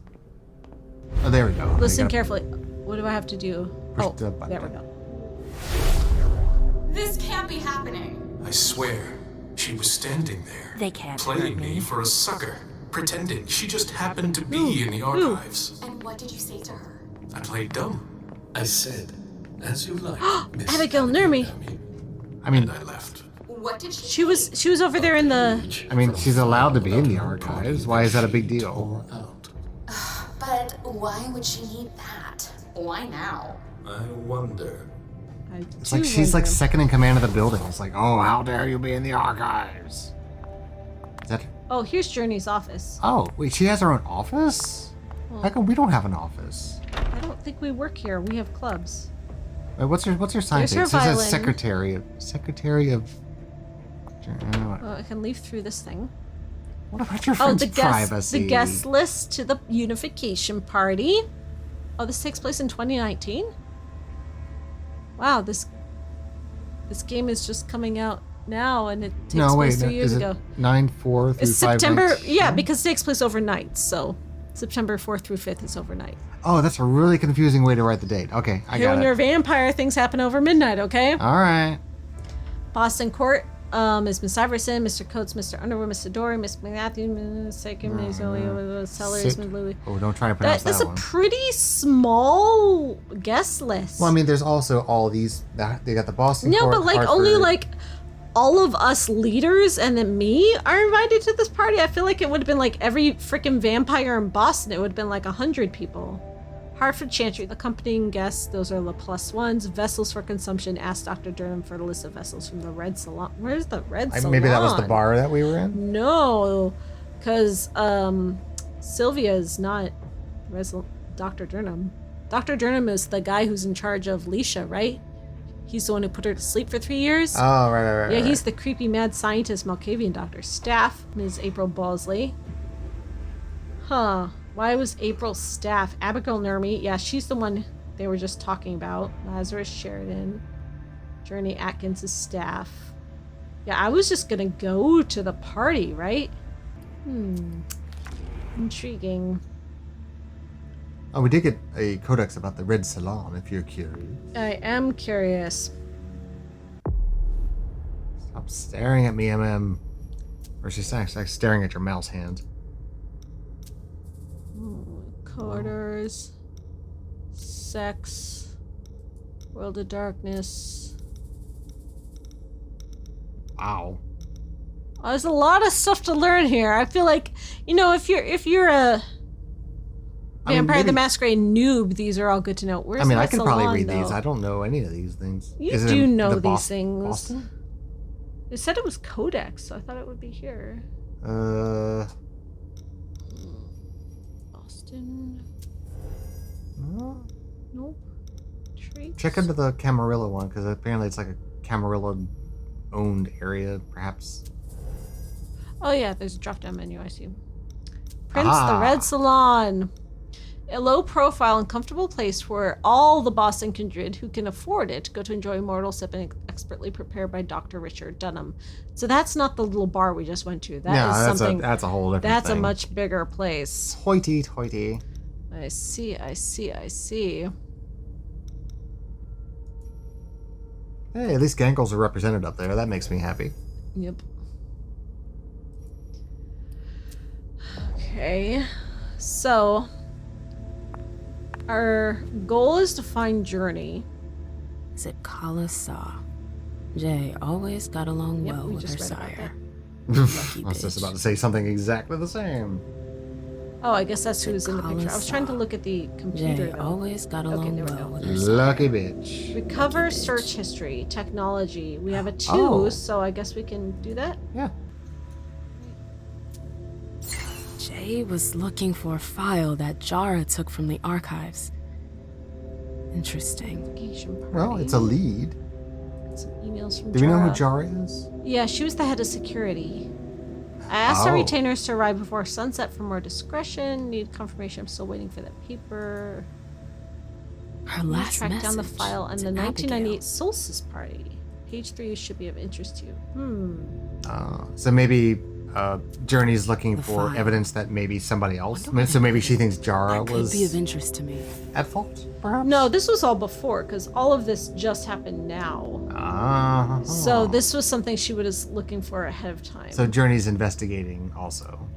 Oh, there we go. Listen You gotta carefully. What do I have to do? push Oh, the button. there we go. This can't be happening. I swear, she was standing there, They can't playing hurt me me. for a sucker, pretending she just happened to be in the archives. And what did you say to her? I played dumb. I said, as you like, Miss Abigail Nurmi. I mean, I left. What did she She was over there in the. I mean, she's allowed to be in the archives. Why is that a big deal? But why would she need that? Why now? I wonder. It's like she's like second in command of the building. It's like, oh, how dare you be in the archives? Is that? Oh, here's Journey's office. Oh, wait, she has her own office? How come we don't have an office? I don't think we work here. We have clubs. Wait, what's her sign? There's thing? her It says violin. secretary of. Oh, I can leave through this thing. What about your Oh, friend's the privacy? guest list to the unification party. Oh, this takes place in 2019. Wow, this game is just coming out now, and it takes No, wait, place 3 years is it ago. 9/4 through It's 5 September, nights? yeah, because it takes place overnight. So September 4th through 5th is overnight. Oh, that's a really confusing way to write the date. Okay, I Here got when it. you're a vampire, things happen over midnight, okay? All right. Boston Court is Miss Iverson, Mr. Coates, Mr. Underwood, Mr. Dory, Miss Matthew, Miss Second, Miss Sellers, Miss Sick. Louie. Oh, don't try to pronounce That's that a one. pretty small guest list. Well, I mean, there's also all these. They got the Boston. No, Court, but like Hartford. only like all of us leaders and then me are invited to this party. I feel like it would have been like every freaking vampire in Boston. It would have been like 100 people. Hartford Chantry, accompanying guests, those are the +1s. Vessels for consumption, ask Dr. Durham for the list of vessels from the Red Salon. Where's the Red Salon? Maybe that was the bar that we were in. No, because Sylvia is not Dr. Durham. Dr. Durham is the guy who's in charge of Elisha, right? He's the one who put her to sleep for 3 years. Oh, right. Yeah, he's the creepy mad scientist Malkavian doctor. Staff, Ms. April Bosley. Huh. Why was April staff? Abigail Nurmi. Yeah, she's the one they were just talking about. Lazarus Sheridan. Journey Atkins' staff. Yeah, I was just gonna go to the party, right? Intriguing. Oh, we did get a codex about the Red Salon, if you're curious. I am curious. Stop staring at me, MM. Or she's actually staring at your mouse hand. Quarters. Sex. World of Darkness. Wow. There's a lot of stuff to learn here. I feel like, you know, if you're a Vampire the Masquerade noob, these are all good to know. Where's I can probably Salon, read though? these. I don't know any of these things. You Is it do in know the these things. Boston? They said it was Codex, so I thought it would be here. Boston. No. Nope. Traits. Check into the Camarilla one, because apparently it's like a Camarilla-owned area, perhaps. Oh yeah, there's a drop-down menu, I see. Prince, the Red Salon. A low-profile and comfortable place where all the Boston kindred who can afford it go to enjoy mortal sipping expertly prepared by Dr. Richard Dunham. So that's not the little bar we just went to. That's a whole different That's thing. a much bigger place. Hoity-toity. I see. Hey, at least Gangles are represented up there. That makes me happy. Yep. Okay. So, our goal is to find Journey. Is it Kala Saw? Jay always got along well we with her just read about sire. I was just about to say something exactly the same. Oh, I guess that's who's in the picture. I was trying to look at the computer. Jay though. always got along there we well go. with her sire. Lucky bitch. Recover search history, technology. We have a 2, Oh. so I guess we can do that. Yeah. Jay was looking for a file that Jara took from the archives. Interesting. Well, it's a lead. Some emails from Do we know who Jara. Jara is? Yeah, she was the head of security. I asked our Oh. retainers to arrive before sunset for more discretion. Need confirmation. I'm still waiting for that paper. Her Please last track message down the file and to the 1998 Abigail. Solstice party. Page 3 should be of interest to you. So maybe Journey's looking The for file. evidence that maybe somebody else. So maybe she thinks Jara Could was be of interest to me. at fault, perhaps? No, this was all before, because all of this just happened now. So this was something she was looking for ahead of time. So Journey's investigating also.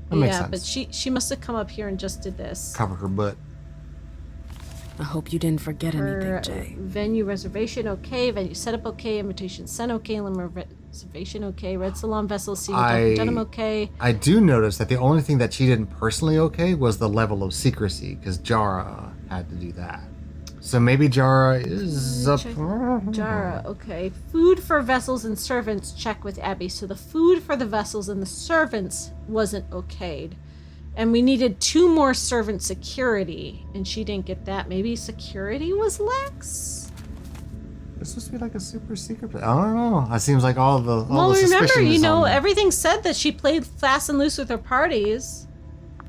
That makes yeah, sense. but she must have come up here and just did this. Cover her butt. I hope you didn't forget Her anything, Jay. venue reservation okay, venue setup okay, invitation sent okay, limit reservation okay, Red Salon vessel seeing Dr. Dunham okay. I do notice that the only thing that she didn't personally okay was the level of secrecy, because Jara had to do that. So maybe Jara is up. Jara, okay. Food for vessels and servants, check with Abby. So the food for the vessels and the servants wasn't okayed. And we needed 2 more servant security, and she didn't get that. Maybe security was lax? It's supposed to be like a super secret place. I don't know. It seems like all the Well, the remember, suspicion is on- everything said that she played fast and loose with her parties.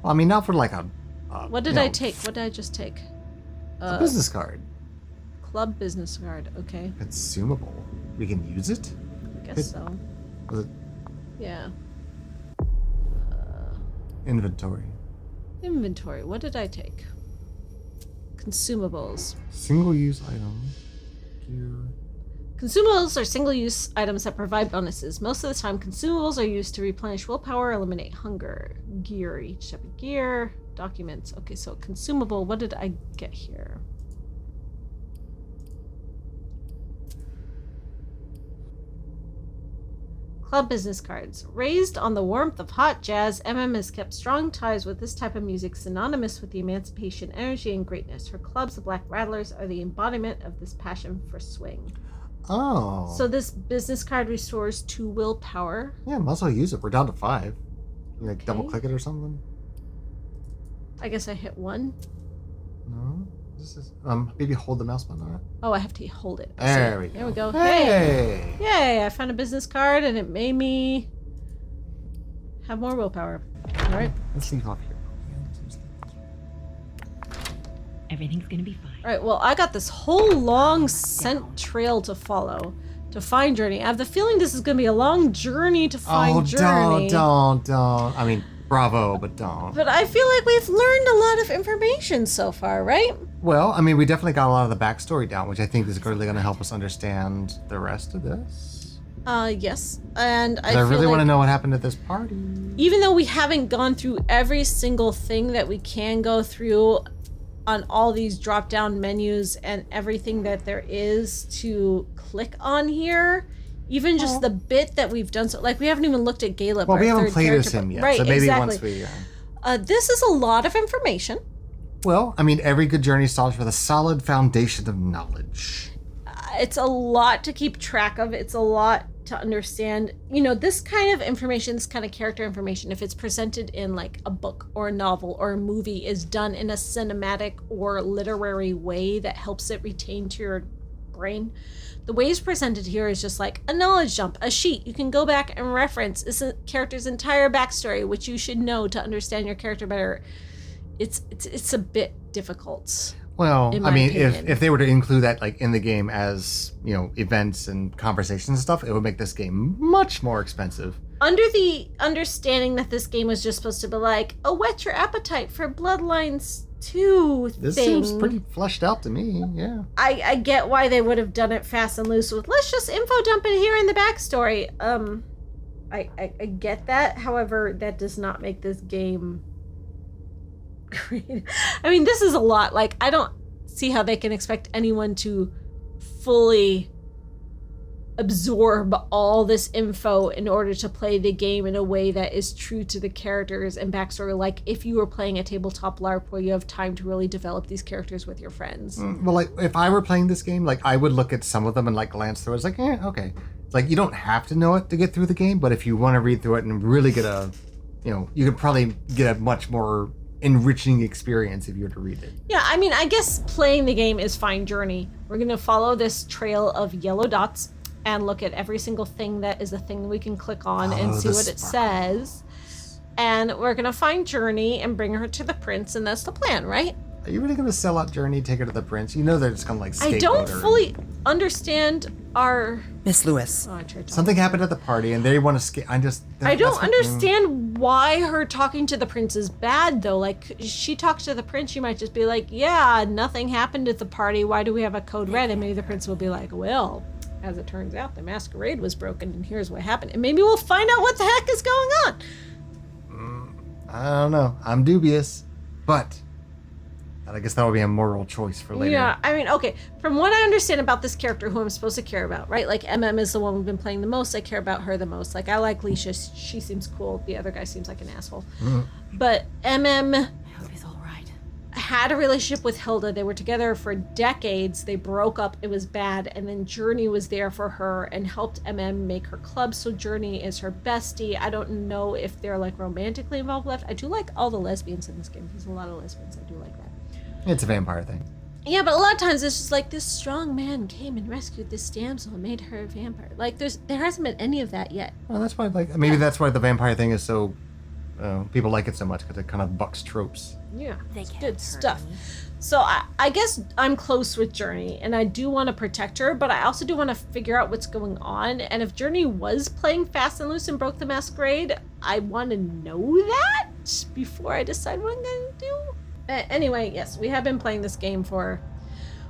Well, I mean, not for like a. What did I take? What did I just take? A business card. Club business card, okay. Consumable. We can use it. I guess so. Was it Yeah. inventory? Inventory, what did I take? Consumables. Single-use item. Gear. Consumables are single-use items that provide bonuses. Most of the time, consumables are used to replenish willpower, eliminate hunger. Gear, each type of gear. Documents. Okay, so consumable, what did I get here? Club business cards. Raised on the warmth of hot jazz, MM has kept strong ties with this type of music, synonymous with the emancipation, energy, and greatness. Her clubs, the Black Rattlers, are the embodiment of this passion for swing. Oh. So this business card restores 2 willpower. Yeah, might as well use it. We're down to 5. You like double click it or something? I guess I hit 1. No. This is maybe hold the mouse button on it. Oh, I have to hold it. There we go. There we go. Hey! Yay! I found a business card and it made me have more willpower. All right. Let's leave off here. Everything's gonna be fine. All right. Well, I got this whole long scent trail to follow to find Journey. I have the feeling this is gonna be a long journey to find Journey. Don't. I mean, bravo, but don't. But I feel like we've learned a lot of information so far, right? Well, I mean, we definitely got a lot of the backstory down, which I think is really going to help us understand the rest of this. Yes. And I I really feel want to like know what happened at this party. even though we haven't gone through every single thing that we can go through on all these drop-down menus and everything that there is to click on here, even just the bit that we've done, so like we haven't even looked at Caleb. Well, our we haven't third played character, as him but- yet, right? so maybe exactly. once we. This is a lot of information. Well, I mean, every good journey starts with a solid foundation of knowledge. It's a lot to keep track of. It's a lot to understand. You know, this kind of information, this kind of character information, if it's presented in like a book or a novel or a movie, is done in a cinematic or literary way that helps it retain to your brain. The way it's presented here is just like a knowledge dump, a sheet. You can go back and reference this character's entire backstory, which you should know to understand your character better. It's a bit difficult. Well, in I my mean, opinion. if they were to include that like in the game as, you know, events and conversations and stuff, it would make this game much more expensive. Under the understanding that this game was just supposed to be like a whet your appetite for Bloodlines 2 This thing. seems pretty fleshed out to me, yeah. I get why they would have done it fast and loose with let's just info dump it here in the backstory. I get that. However, that does not make this game great. I mean, this is a lot. Like, I don't see how they can expect anyone to fully absorb all this info in order to play the game in a way that is true to the characters and backstory. Like, if you were playing a tabletop LARP where you have time to really develop these characters with your friends. Well, like, if I were playing this game, like, I would look at some of them and, like, glance through it. It's like, okay. It's like, you don't have to know it to get through the game, but if you want to read through it and really get a, you know, you could probably get a much more enriching experience if you were to read it. Yeah, I mean, I guess playing the game is fine journey. We're going to follow this trail of yellow dots and look at every single thing that is a thing we can click on and see what it says. And we're going to find Journey and bring her to the prince, and that's the plan, right? Are you really going to sell out Journey, take her to the prince? You know they're just going to, like, scapegoat I don't her. fully understand our... Miss Lewis. Oh, I tried to... Something happened at the party and they want to I don't understand why her talking to the prince is bad, though. Like, she talks to the prince, she might just be like, yeah, nothing happened at the party. Why do we have a code red? And maybe the prince will be like, well, as it turns out, the masquerade was broken and here's what happened. And maybe we'll find out what the heck is going on. I don't know. I'm dubious. But I guess that would be a moral choice for later. Yeah, I mean, okay. From what I understand about this character who I'm supposed to care about, right? Like, MM is the one we've been playing the most. I care about her the most. Like, I like Elisha. She seems cool. The other guy seems like an asshole. But MM had a relationship with Hilda. They were together for decades. They broke up. It was bad. And then Journey was there for her and helped MM make her club. So Journey is her bestie. I don't know if they're, like, romantically involved left. I do like all the lesbians in this game. There's a lot of lesbians. I do like that. It's a vampire thing. Yeah, but a lot of times it's just like this strong man came and rescued this damsel and made her a vampire. Like, there hasn't been any of that yet. Well, that's why, like, maybe that's why the vampire thing is so, people like it so much, because it kind of bucks tropes. Yeah, it's good stuff. So I guess I'm close with Journey, and I do want to protect her, but I also do want to figure out what's going on. And if Journey was playing fast and loose and broke the masquerade, I want to know that before I decide what I'm going to do. Anyway, yes, we have been playing this game for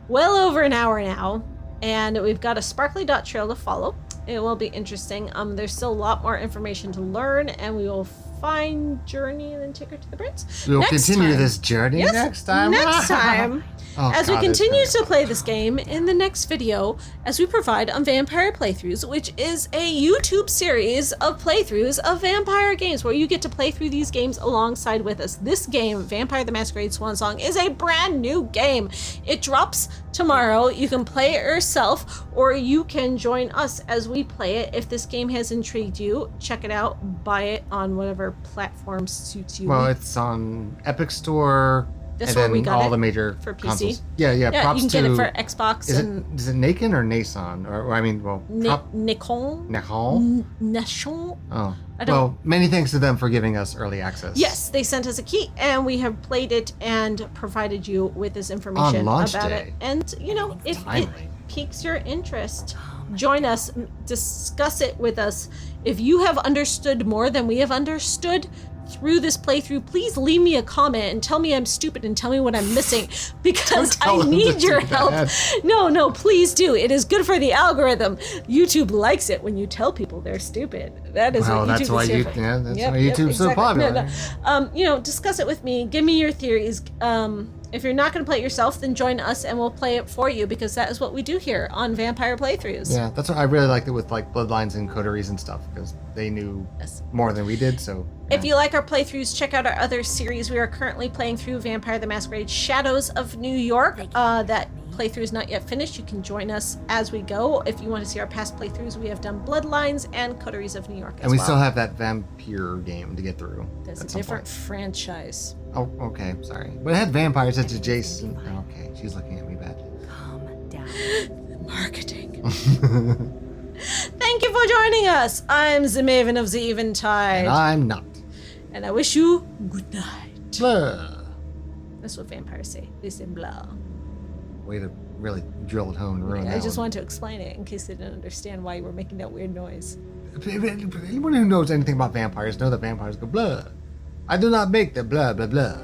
well over an hour now, and we've got a sparkly dot trail to follow. It will be interesting. There's still a lot more information to learn, and we will find Journey and then take her to the prince. We'll Next continue time. this journey next time. Next time. Oh, as God, we it's continue to play this game in the next video, as we provide on Vampire Playthroughs, which is a YouTube series of playthroughs of vampire games where you get to play through these games alongside with us. This game, Vampire the Masquerade Swansong, is a brand new game. It drops tomorrow. You can play it yourself, or you can join us as we play it. If this game has intrigued you, check it out, buy it on whatever platform suits you. Well, it's on Epic Store. That's and where then we got all it the major for PC. consoles. Yeah. Props you can to, get it for Xbox. Is it Nakin or Nason? Or I mean, well, Nicole. Nashon. Oh, I don't- well, many thanks to them for giving us early access. Yes, they sent us a key, and we have played it and provided you with this information On launch about day. it. And you know, if it Timely. piques your interest, join us, discuss it with us. If you have understood more than we have understood, through this playthrough, please leave me a comment and tell me I'm stupid and tell me what I'm missing, because I need your help. No, please do. It is good for the algorithm. YouTube likes it when you tell people they're stupid. That is what YouTube is here for. That's why YouTube's so popular. Discuss it with me. Give me your theories. If you're not going to play it yourself, then join us and we'll play it for you, because that is what we do here on Vampire Playthroughs. Yeah, that's what I really liked it with like Bloodlines and Coteries and stuff, because they knew more than we did. So if you like our playthroughs, check out our other series. We are currently playing through Vampire the Masquerade Shadows of New York. That playthrough is not yet finished. You can join us as we go. If you want to see our past playthroughs, we have done Bloodlines and Coteries of New York as well. And we still have that vampire game to get through. That's a different franchise. Oh, okay, sorry. But it had vampires such as Jason. Okay, she's looking at me badly. Calm down. Marketing. Thank you for joining us. I'm the Maven of the Eventide. And I'm not. And I wish you good night. Blah. That's what vampires say. They say blah. Way to really drill it home and ruin that I just one. wanted to explain it in case they didn't understand why you were making that weird noise. Anyone who knows anything about vampires know that vampires go blah. I do not make the blah blah blah.